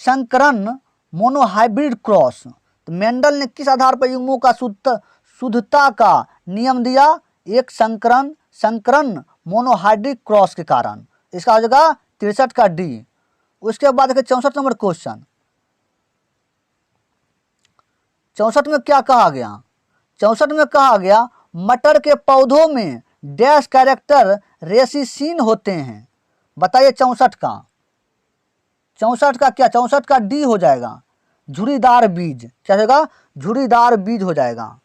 संकरण मोनोहाइब्रिड क्रॉस। तो मेंडल ने किस आधार पर युग्मों का शुद्धता का नियम दिया? एक संकरण मोनोहाइब्रिड क्रॉस के कारण। इसका हो जाएगा 63 का डी। उसके बाद देखिए 64 नंबर क्वेश्चन। 64 में क्या कहा गया? 64 में कहा गया मटर के पौधों में डैश कैरेक्टर रेसिसीन होते हैं। बताइए 64 का। 64 का क्या? 64 का डी हो जाएगा, झुर्रीदार बीज। क्या होगा? झुर्रीदार बीज हो जाएगा।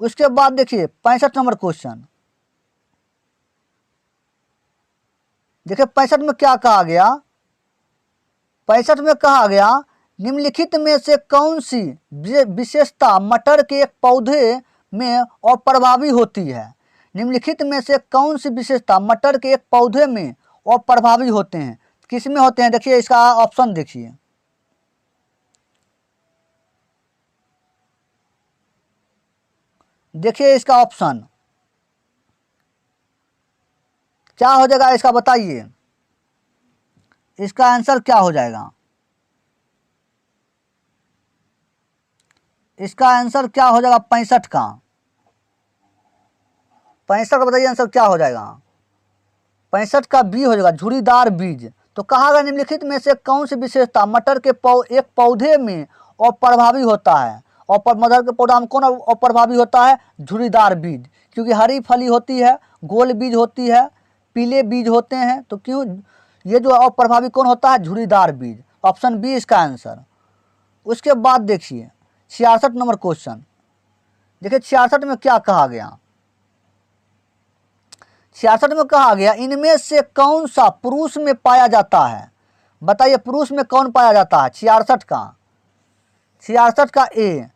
उसके बाद देखिए 65 नंबर क्वेश्चन। देखिए 65 में क्या कहा गया? 65 में कहा गया निम्नलिखित में से कौन सी विशेषता मटर के एक पौधे में अप्रभावी होती है? निम्नलिखित में से कौन सी विशेषता मटर के एक पौधे में अप्रभावी होते हैं? किस में होते हैं? देखिए इसका ऑप्शन देखिए। देखिए इसका ऑप्शन क्या हो जाएगा? इसका बताइए, इसका आंसर क्या हो जाएगा? इसका आंसर क्या हो जाएगा? 65 का। 65 का बताइए आंसर क्या हो जाएगा? 65 का बी हो जाएगा, झुर्रीदार बीज। तो कहा गया निम्नलिखित में से कौन सी विशेषता मटर के एक पौधे में अप्रभावी होता है? और मटर के पौधा में कौन अप्रभावी होता है? झुर्रीदार बीज। क्योंकि हरी फली होती है, गोल बीज होती है, पीले बीज होते हैं, तो क्यों ये जो अप्रभावी कौन होता है? झुर्रीदार बीज। ऑप्शन बी इसका आंसर। उसके बाद देखिए 66 नंबर क्वेश्चन। देखिए 66 में क्या कहा गया? 66 में कहा गया इनमें से कौन सा पुरुष में पाया जाता है? बताइए पुरुष में कौन पाया जाता है? 66 का ए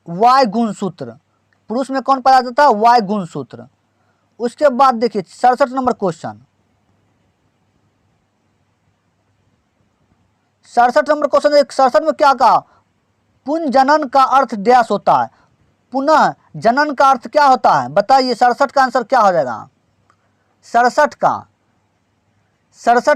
वाई गुणसूत्र। पुरुष में कौन पाया जाता है? वाई गुणसूत्र। उसके बाद देखिए 67 नंबर क्वेश्चन। 67 नंबर क्वेश्चन 67 में क्या कहा? पुनर्जनन का अर्थ डैश होता है। पुनः जनन का अर्थ क्या होता है? बताइए 67 का आंसर क्या हो जाएगा? 67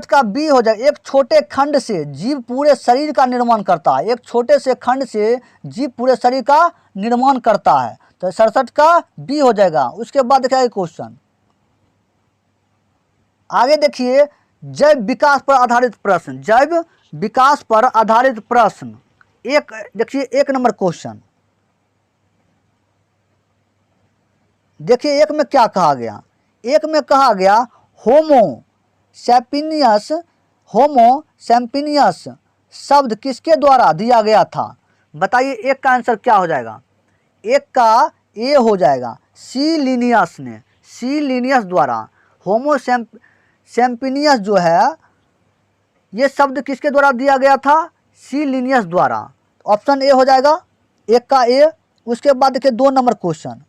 का बी हो जाएगा, एक छोटे खंड से जीव पूरे शरीर का निर्माण करता है। एक छोटे से खंड से जीव पूरे शरीर का निर्माण करता है, तो 67 का बी हो जाएगा। उसके बाद देखिए क्वेश्चन आगे देखिए, जैव विकास पर आधारित प्रश्न। जैव विकास पर आधारित प्रश्न एक देखिए 1 नंबर क्वेश्चन। देखिए 1 में क्या कहा गया? 1 में कहा गया होमो सैम्पिनियस शब्द किसके द्वारा दिया गया था? बताइए 1 का आंसर क्या हो जाएगा? 1 का ए हो जाएगा, सी लीनियस द्वारा। होमो सैम्पिनियस जो है ये शब्द किसके द्वारा दिया गया था? सी लीनियस द्वारा। ऑप्शन ए हो जाएगा, 1 का ए। उसके बाद देखिए 2 नंबर क्वेश्चन।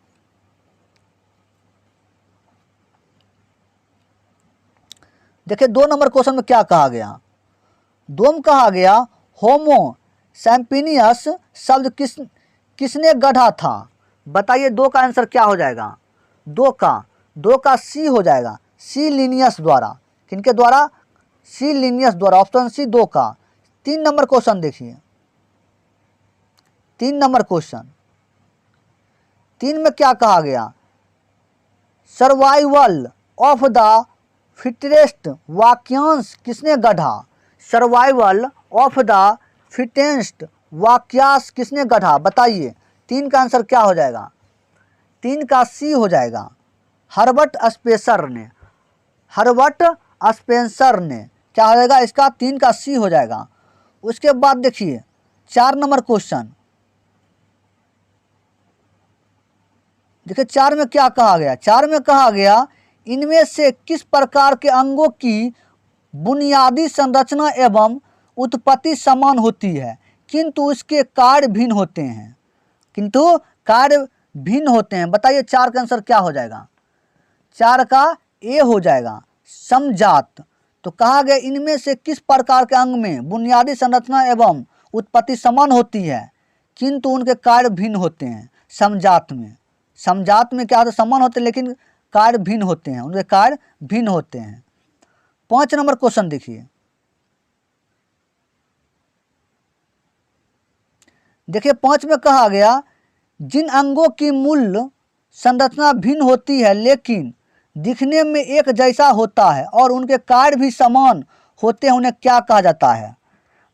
देखिए 2 नंबर क्वेश्चन में क्या कहा गया? 2 में कहा गया होमो सैम्पिनियस शब्द किसने गढ़ा था? बताइए 2 का आंसर क्या हो जाएगा? 2 का सी हो जाएगा, सी लिनियस द्वारा। किनके द्वारा? सी लिनियस द्वारा। ऑप्शन सी 2 का। 3 नंबर क्वेश्चन देखिए, 3 नंबर क्वेश्चन। 3 में क्या कहा गया? सर्वाइवल ऑफ द फिटेस्ट वाक्यांश किसने गढ़ा? सर्वाइवल ऑफ द फिटेस्ट वाक्यांश किसने गढ़ा? बताइए 3 का आंसर क्या हो जाएगा? 3 का सी हो जाएगा, हर्बर्ट स्पेंसर ने। हर्बर्ट स्पेंसर ने क्या हो जाएगा इसका? 3 का सी हो जाएगा। उसके बाद देखिए 4 नंबर क्वेश्चन। देखिए 4 में क्या कहा गया? 4 में कहा गया इनमें से किस प्रकार के अंगों की बुनियादी संरचना एवं उत्पत्ति समान होती है किंतु उसके कार्य भिन्न होते हैं? किंतु कार्य भिन्न होते हैं। बताइए 4 का आंसर क्या हो जाएगा? 4 का ए हो जाएगा, समजात। तो कहा गया इनमें से किस प्रकार के अंग में बुनियादी संरचना एवं उत्पत्ति समान होती है किंतु उनके कार्य भिन्न होते हैं? समजात में। समजात में क्या होता है? समान होते हैं लेकिन कार्य भिन्न होते हैं, उनके कार्य भिन्न होते हैं। 5 नंबर क्वेश्चन देखिए। देखिए 5 में कहा गया जिन अंगों की मूल संरचना भिन्न होती है लेकिन दिखने में एक जैसा होता है और उनके कार्य भी समान होते हैं उन्हें क्या कहा जाता है?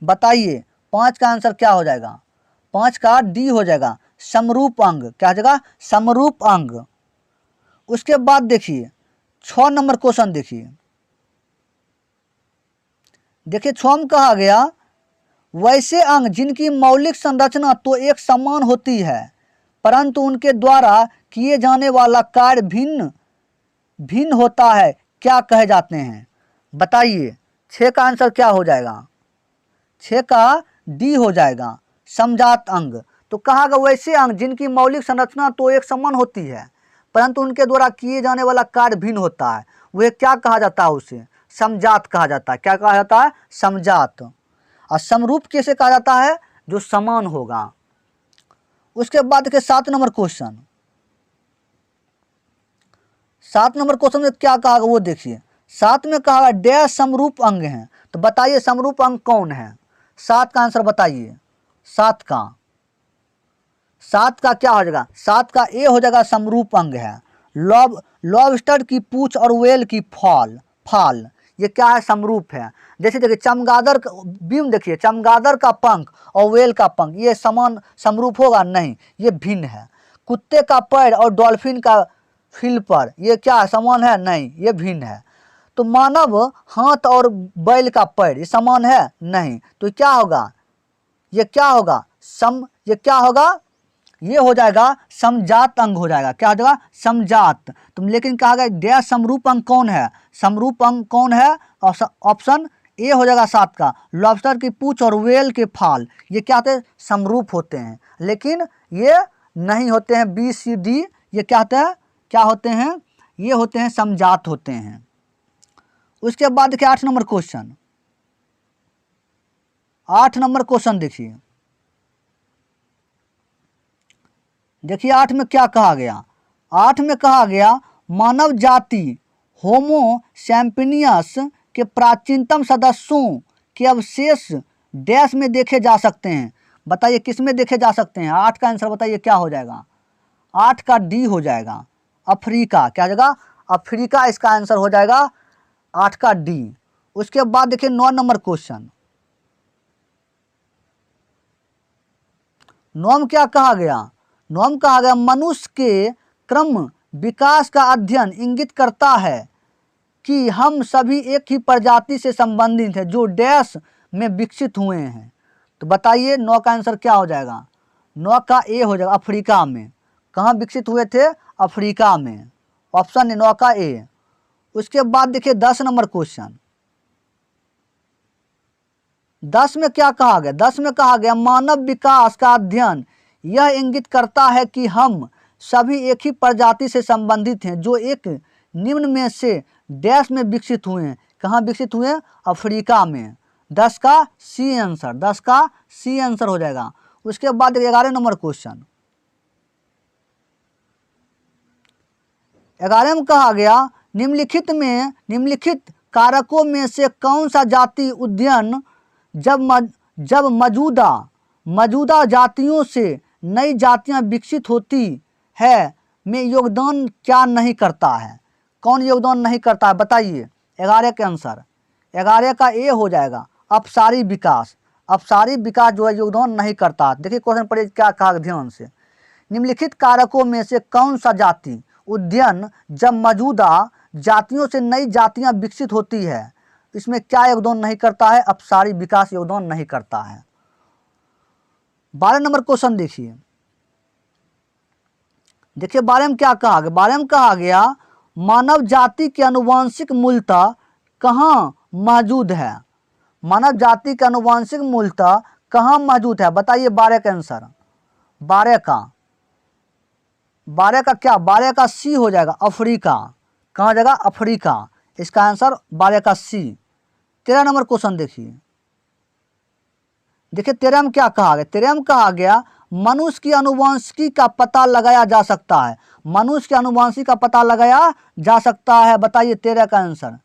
बताइए 5 का आंसर क्या हो जाएगा? 5 का डी हो जाएगा, समरूप अंग। क्या हो जाएगा? समरूप अंग। उसके बाद देखिए 6 नंबर क्वेश्चन देखिए। देखिए 6 में कहा गया वैसे अंग जिनकी मौलिक संरचना तो एक समान होती है परंतु उनके द्वारा किए जाने वाला कार्य भिन्न भिन्न होता है क्या कहे जाते हैं? बताइए 6 का आंसर क्या हो जाएगा? 6 का डी हो जाएगा, समजात अंग। तो कहा गया वैसे अंग जिनकी मौलिक संरचना तो एक समान होती है परंतु उनके द्वारा किए जाने वाला कार्य भिन्न होता है, वह क्या कहा जाता है? उसे समजात कहा जाता है। क्या कहा जाता है? समजात। और समरूप कैसे कहा जाता है? जो समान होगा। उसके बाद के 7 नंबर क्वेश्चन। 7 नंबर क्वेश्चन में क्या कहा वो देखिए। 7 में कहा डैश समरूप अंग हैं। तो बताइए समरूप अंग कौन है? 7 का आंसर बताइए। 7 का क्या हो जाएगा? 7 का ए हो जाएगा, समरूप अंग है। लॉबस्टर की पूंछ और व्हेल की फाल ये क्या है? समरूप है। जैसे देखिए चमगादड़ का बीम, देखिए चमगादड़ का पंख और व्हेल का पंख ये समान समरूप होगा? नहीं, ये भिन्न है। कुत्ते का पैर और डॉल्फिन का फिलपर ये क्या समान है? नहीं, ये भिन्न है। तो मानव हाथ और बैल का पैर ये समान है? नहीं। तो क्या होगा? ये क्या होगा? ये क्या होगा? ये हो जाएगा समजात अंग हो जाएगा। क्या हो जाएगा? समजात। तुम लेकिन कहा गया डैश समरूप अंग कौन है? समरूप अंग कौन है? ऑप्शन ए हो जाएगा 7 का, लॉबस्टर की पूंछ और व्हेल के फाल ये क्या होते हैं? समरूप होते हैं लेकिन ये नहीं होते हैं। बी सी डी ये क्या होते हैं? क्या होते हैं? ये होते हैं समजात होते हैं। उसके बाद देखिए 8 नंबर क्वेश्चन। 8 नंबर क्वेश्चन देखिए। देखिए 8 में क्या कहा गया? 8 में कहा गया मानव जाति होमो सैम्पियंस के प्राचीनतम सदस्यों के अवशेष डैश में देखे जा सकते हैं। बताइए किस में देखे जा सकते हैं? 8 का आंसर बताइए क्या हो जाएगा? 8 का डी हो जाएगा, अफ्रीका। क्या हो जाएगा? अफ्रीका इसका आंसर हो जाएगा 8 का डी। उसके बाद देखिए 9 नंबर क्वेश्चन। 9 में क्या कहा गया? 9 में कहा गया मनुष्य के क्रम विकास का अध्ययन इंगित करता है कि हम सभी एक ही प्रजाति से संबंधित हैं जो डैश में विकसित हुए हैं। तो बताइए 9 का आंसर क्या हो जाएगा? 9 का ए हो जाएगा, अफ्रीका में। कहाँ विकसित हुए थे? अफ्रीका में। ऑप्शन है 9 का ए। उसके बाद देखिए 10 नंबर क्वेश्चन। 10 में क्या कहा गया? 10 में कहा गया मानव विकास का अध्ययन यह इंगित करता है कि हम सभी एक ही प्रजाति से संबंधित हैं जो एक निम्न में से डैश में विकसित हुए हैं। कहाँ विकसित हुए? अफ्रीका में। 10 का सी आंसर, 10 का सी आंसर हो जाएगा। उसके बाद 11 नंबर क्वेश्चन। 11 में कहा गया निम्नलिखित कारकों में से कौन सा जाति उद्यन जब मौजूदा जातियों से नई जातियां विकसित होती है में योगदान क्या नहीं करता है? कौन योगदान नहीं करता है बताइए। 11 के आंसर 11 का ए हो जाएगा अपसारी विकास। अपसारी विकास जो है योगदान नहीं करता। देखिए क्वेश्चन पढ़िए क्या कहा ध्यान से। निम्नलिखित कारकों में से कौन सा जाति उद्यन जब मौजूदा जातियों से नई जातियां विकसित होती है इसमें क्या योगदान नहीं करता है? अपसारी विकास योगदान नहीं करता है। 12 नंबर क्वेश्चन देखिए। 12 में क्या कहा गया? 12 में कहा गया मानव जाति की आनुवंशिक मूलता कहाँ मौजूद है? मानव जाति की आनुवंशिक मूलता कहाँ मौजूद है बताइए। 12 का आंसर 12 का क्या? 12 का सी हो जाएगा अफ्रीका। कहाँ जाएगा? अफ्रीका। इसका आंसर 12 का सी। 13 नंबर क्वेश्चन देखिए। 13 में क्या कहा गया? 13 में कहा गया मनुष्य की आनुवंशिकी का पता लगाया जा सकता है। मनुष्य की आनुवंशिकी का पता लगाया जा सकता है बताइए। 13 का आंसर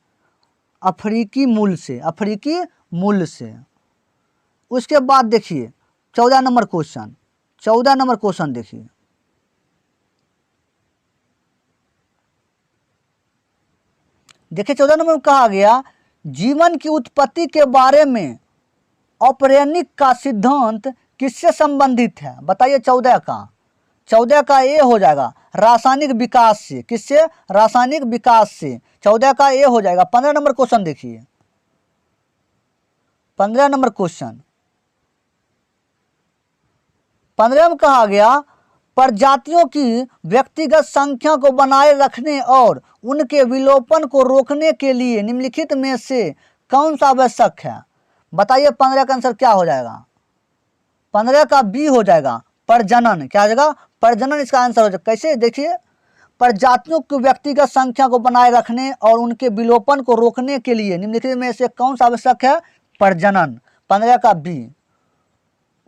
अफ्रीकी मूल से। अफ्रीकी मूल से। उसके बाद देखिए 14 नंबर क्वेश्चन। 14 नंबर क्वेश्चन देखिए। 14 नंबर में कहा गया जीवन की उत्पत्ति के बारे में औपनिवेशिक का सिद्धांत किससे संबंधित है बताइए। 14 का ए हो जाएगा रासायनिक विकास से। किससे? रासायनिक विकास से। 14 का ए हो जाएगा। 15 नंबर क्वेश्चन देखिए। 15 नंबर क्वेश्चन 15 में कहा गया प्रजातियों की व्यक्तिगत संख्या को बनाए रखने और उनके विलोपन को रोकने के लिए निम्नलिखित में से कौन सा आवश्यक है बताइए। 15 का आंसर क्या हो जाएगा? 15 का बी हो जाएगा प्रजनन। क्या हो जाएगा? प्रजनन इसका आंसर हो जाएगा। कैसे? देखिए प्रजातियों की व्यक्तिगत संख्या को बनाए रखने और उनके विलोपन को रोकने के लिए निम्नलिखित में से कौन सा आवश्यक है? प्रजनन। 15 का बी।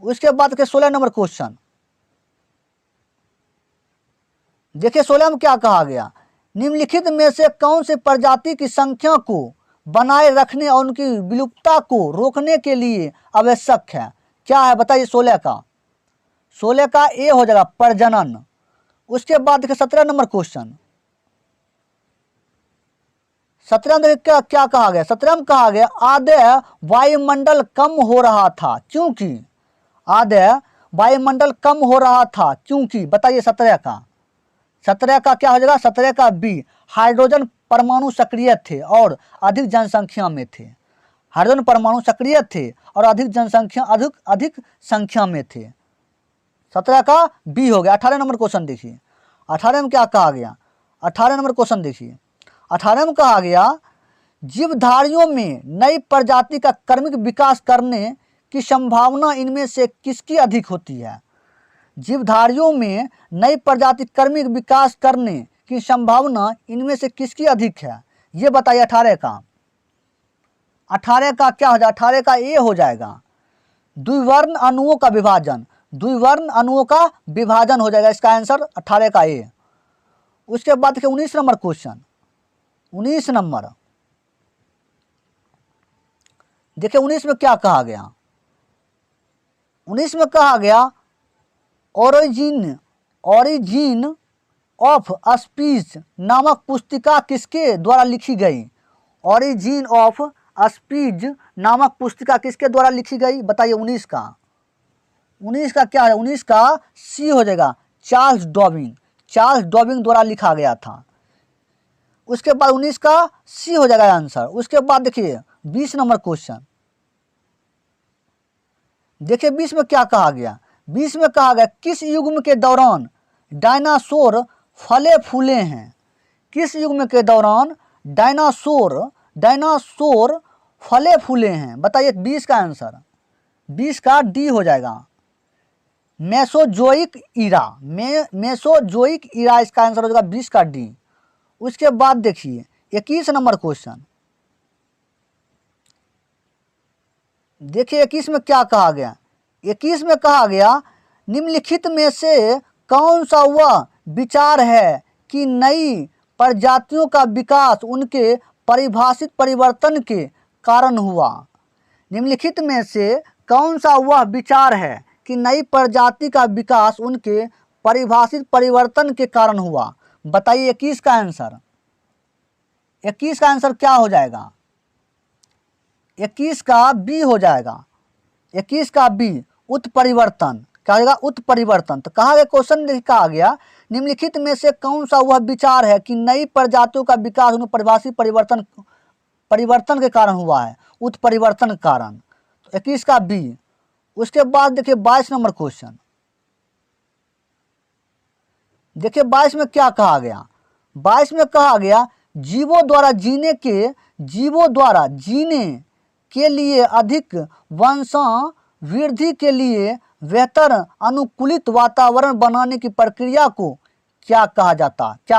उसके बाद के 16 नंबर क्वेश्चन 16 में क्या कहा गया? निम्नलिखित में से कौन से प्रजाति की संख्या को बनाए रखने और उनकी विलुप्तता को रोकने के लिए आवश्यक है? क्या है बताइए। 16 का ए हो जाएगा प्रजनन। उसके बाद के 17 नंबर क्वेश्चन 17 में क्या कहा गया? 17 में कहा गया आधे वायुमंडल कम हो रहा था क्योंकि। आधे वायुमंडल कम हो रहा था क्योंकि बताइए। 17 का क्या हो जाएगा? 17 का बी हाइड्रोजन परमाणु सक्रिय थे और अधिक जनसंख्या में थे। हाइड्रोजन परमाणु सक्रिय थे और अधिक संख्या में थे। 17 का बी हो गया। 18 नंबर क्वेश्चन देखिए। 18 में क्या कहा गया? 18 नंबर क्वेश्चन देखिए। 18 में कहा गया जीवधारियों में नई प्रजाति का क्रमिक विकास करने की संभावना इनमें से किसकी अधिक होती है? जीवधारियों में नई प्रजाति क्रमिक विकास करने की संभावना इनमें से किसकी अधिक है ये बताइए। 18 का क्या हो जाएगा? 18 का ए हो जाएगा द्विवर्ण अणुओं का विभाजन। द्विवर्ण अणुओं का विभाजन हो जाएगा। इसका आंसर 18 का ए। उसके बाद के 19 नंबर क्वेश्चन 19 नंबर 19 में क्या कहा गया? 19 में कहा गया ओरिजिन ऑफ स्पीच नामक पुस्तिका किसके द्वारा लिखी गई? ओरिजिन ऑफ स्पीच नामक पुस्तिका किसके द्वारा लिखी गई बताइए। 19 का क्या है? 19 का सी हो जाएगा चार्ल्स डार्विन द्वारा लिखा गया था। उसके बाद 19 का सी हो जाएगा आंसर। उसके बाद देखिए 20 नंबर क्वेश्चन 20 में क्या कहा गया? 20 में कहा गया किस युग के दौरान डायनासोर फले फूले हैं? किस युग के दौरान डायनासोर फले फूले हैं बताइए। 20 का आंसर 20 का डी हो जाएगा मेसोजोइक ईरा इसका आंसर हो जाएगा 20 का डी। उसके बाद देखिए 21 नंबर क्वेश्चन 21 में क्या कहा गया? 21 में कहा गया निम्नलिखित में से कौन सा वह विचार है कि नई प्रजातियों का विकास उनके परिभाषित परिवर्तन के कारण हुआ। निम्नलिखित में से कौन सा वह विचार है कि नई प्रजाति का विकास उनके परिभाषित परिवर्तन के कारण हुआ? बताइए 21 का आंसर। 21 का आंसर क्या हो जाएगा? 21 का बी हो जाएगा। 21 का बी, उत्परिवर्तन। क्या हो जाएगा? उत्परिवर्तन। तो कहा गया, क्वेश्चन कहा गया निम्नलिखित में से कौन सा वह विचार है कि नई प्रजातियों का विकास उनके परिभाषित परिवर्तन के कारण हुआ है? उत्परिवर्तन के कारण। तो 21 का बी। उसके बाद देखिए 22 नंबर क्वेश्चन। देखिए 22 में क्या कहा गया? 22 में कहा गया जीवों द्वारा जीने के लिए अधिक वंशावृद्धि के लिए बेहतर अनुकूलित वातावरण बनाने की प्रक्रिया को क्या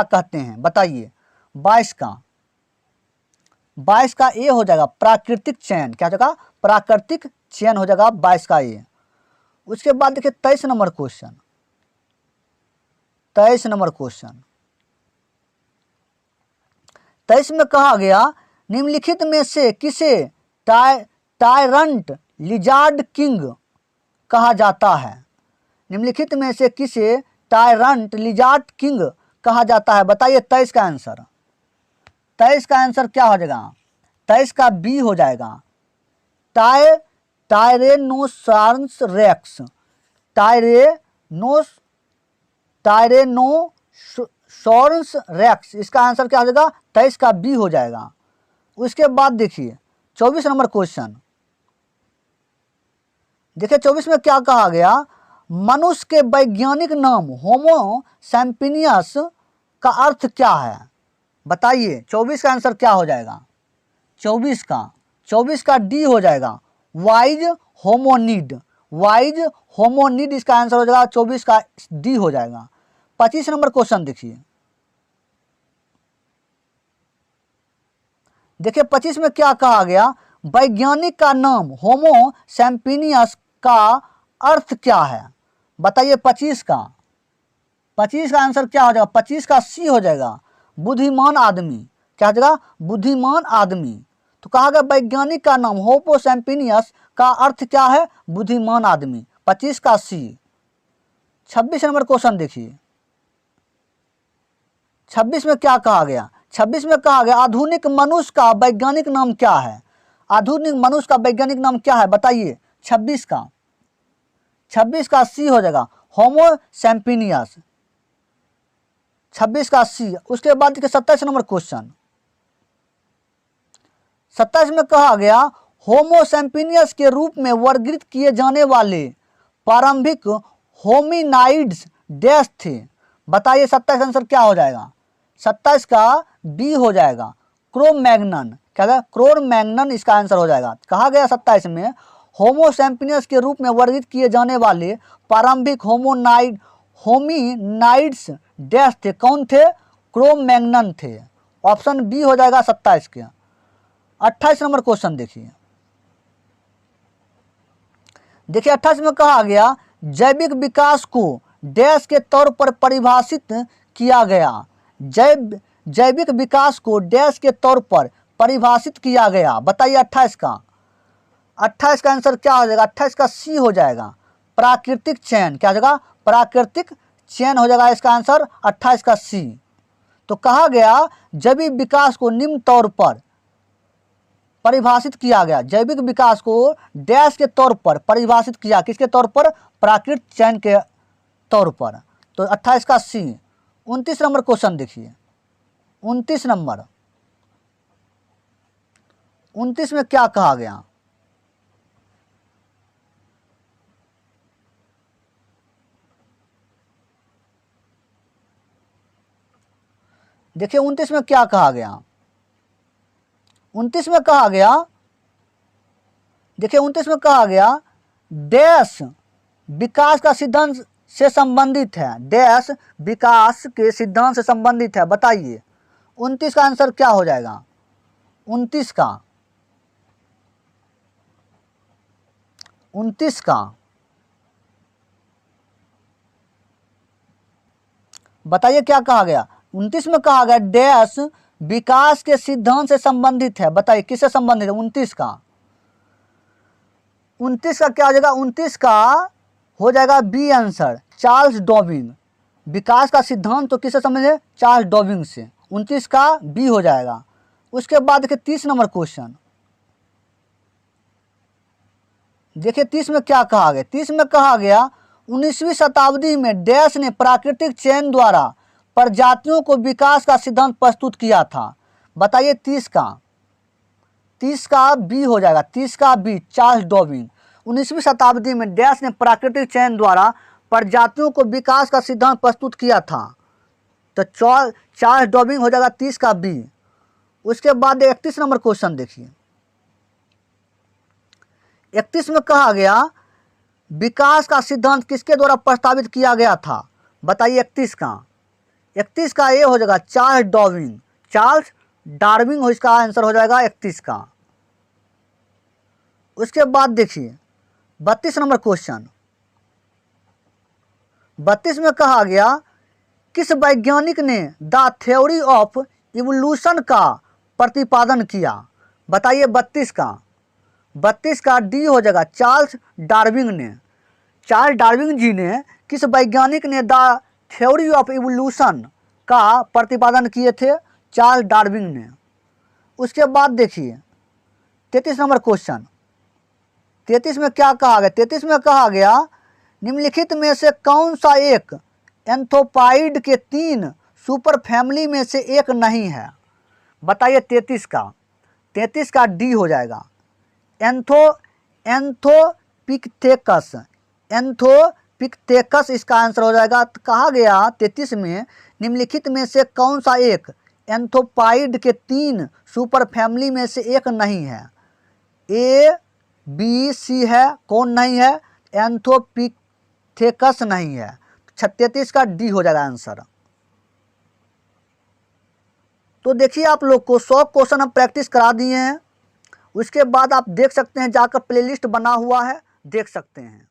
कहते हैं? बताइए 22 का ए हो जाएगा, प्राकृतिक चयन। क्या हो जाएगा? प्राकृतिक चयन हो जाएगा 22 का ए। उसके बाद देखिए 23 नंबर क्वेश्चन। 23 number question. 23 में कहा गया निम्नलिखित में से किसे टायरंट लिजार्ड किंग कहा जाता है? निम्नलिखित में से किसे टायरंट लिजार्ड किंग कहा जाता है? बताइए 23 का आंसर। 23 का आंसर क्या हो जाएगा? 23 का बी हो जाएगा, टायरेनोसॉर्स रेक्स। टायरेनोसॉर्स रेक्स, इसका आंसर क्या हो जाएगा? 23 का बी हो जाएगा। उसके बाद देखिए 24 नंबर क्वेश्चन। देखिए 24 में क्या कहा गया? मनुष्य के वैज्ञानिक नाम होमो सैम्पियंस का अर्थ क्या है? बताइए 24 का आंसर क्या हो जाएगा? 24 का डी हो जाएगा, वाइज होमोनिड। वाइज होमोनिड इसका आंसर हो जाएगा, 24 का डी हो जाएगा। 25 नंबर क्वेश्चन देखिए। देखिए 25 में क्या कहा गया? वैज्ञानिक का नाम होमो सैम्पियंस का अर्थ क्या है? बताइए 25 का आंसर क्या हो जाएगा? 25 का सी हो जाएगा, बुद्धिमान आदमी। क्या हो जाएगा? बुद्धिमान आदमी। तो कहा गया वैज्ञानिक का नाम होमो सैम्पियंस का अर्थ क्या है? बुद्धिमान आदमी। 25 का सी। 26 नंबर क्वेश्चन देखिए। 26 में क्या कहा गया? 26 में कहा गया आधुनिक मनुष्य का वैज्ञानिक नाम क्या है? आधुनिक मनुष्य का वैज्ञानिक नाम क्या है? बताइए 26 का सी हो जाएगा, होमो सैम्पियंस। 26 का सी। उसके बाद देखिए 27 नंबर क्वेश्चन। 27 में कहा गया होमो सैम्पियंस के रूप में वर्गीकृत किए जाने वाले प्रारंभिक होमिनाइड्स डैश थे? बताइए 27 आंसर क्या हो जाएगा? 27 का बी हो जाएगा, क्रो-मैग्नन। क्या है? क्रो-मैग्नन इसका आंसर हो जाएगा। कहा गया 27 में होमो सैम्पियंस के रूप में वर्गीकृत किए जाने वाले प्रारंभिक होमिनाइड्स डैश थे? कौन थे? क्रो-मैग्नन थे। ऑप्शन बी हो जाएगा 27 के। 28 नंबर क्वेश्चन देखिए। 28 में कहा गया जैविक विकास को डैश के तौर पर परिभाषित किया गया? जैविक विकास को डैश के तौर पर परिभाषित किया गया? बताइए 28 का आंसर क्या हो जाएगा? 28 का सी हो जाएगा, प्राकृतिक चयन। क्या हो जाएगा? प्राकृतिक चयन हो जाएगा इसका आंसर 28 का सी। तो कहा गया जैविक विकास को निम्न तौर पर परिभाषित किया गया। जैविक विकास को डैश के तौर पर परिभाषित किया, किसके तौर पर? प्राकृतिक चयन के तौर पर। तो 28 का सी। 29 नंबर क्वेश्चन देखिए। 29 में क्या कहा गया? देखिए 29 में क्या कहा गया? 29 में कहा गया, देखिए 29 में कहा गया डैश विकास का सिद्धांत से संबंधित है। डैश विकास के सिद्धांत से संबंधित है। बताइए 29 का आंसर क्या हो जाएगा? 29 का बताइए क्या कहा गया? 29 में कहा गया डैश विकास के सिद्धांत से संबंधित है। बताइए किससे संबंधित है 29 का? 29 का क्या हो जाएगा? 29 का हो जाएगा बी आंसर, चार्ल्स डार्विन। विकास का सिद्धांत तो किससे संबंधित है? चार्ल्स डार्विन से। 29 का बी हो जाएगा। उसके बाद देखिए 30 नंबर क्वेश्चन, देखिए 30 में क्या कहा गया? 30 में कहा गया 19वीं शताब्दी में डैश ने प्राकृतिक चयन द्वारा प्रजातियों को विकास का सिद्धांत प्रस्तुत किया था। बताइए 30 का बी हो जाएगा। 30 का बी, चार्ल्स डार्विन। 19वीं शताब्दी में डैश ने प्राकृतिक चयन द्वारा प्रजातियों को विकास का सिद्धांत प्रस्तुत किया था, तो चार्ल्स डार्विन हो जाएगा 30 का बी। उसके बाद 31 नंबर क्वेश्चन देखिए, 31 में कहा गया विकास का सिद्धांत किसके द्वारा प्रस्तावित किया गया था? बताइए 31 का ये हो जाएगा चार्ल्स डार्विन हो, इसका आंसर हो जाएगा 31 का। उसके बाद देखिए 32 नंबर क्वेश्चन, 32 में कहा गया किस वैज्ञानिक ने द थ्योरी ऑफ इवोल्यूशन का प्रतिपादन किया? बताइए 32 का डी हो जाएगा, चार्ल्स डार्विन ने। चार्ल्स डार्विन जी ने किस वैज्ञानिक ने द थ्योरी ऑफ इवोल्यूशन का प्रतिपादन किए थे? चार्ल्स डार्विन ने। उसके बाद देखिए 33 नंबर क्वेश्चन, 33 में क्या कहा गया? 33 में कहा गया निम्नलिखित में से कौन सा एक एंथोपाइड के 3 सुपर फैमिली में से एक नहीं है? बताइए 33 का डी हो जाएगा, एंथोपिक्थेकस इसका आंसर हो जाएगा। तो कहा गया 33 में निम्नलिखित में से कौन सा एक एंथोपाइड के 3 सुपर फैमिली में से एक नहीं है? ए बी सी है, कौन नहीं है? एंथोपिक्थेकस नहीं है। 33 का डी हो जाएगा आंसर। तो देखिए आप लोग को 100 क्वेश्चन हम प्रैक्टिस करा दिए हैं। उसके बाद आप देख सकते हैं, जाकर प्लेलिस्ट बना हुआ है, देख सकते हैं।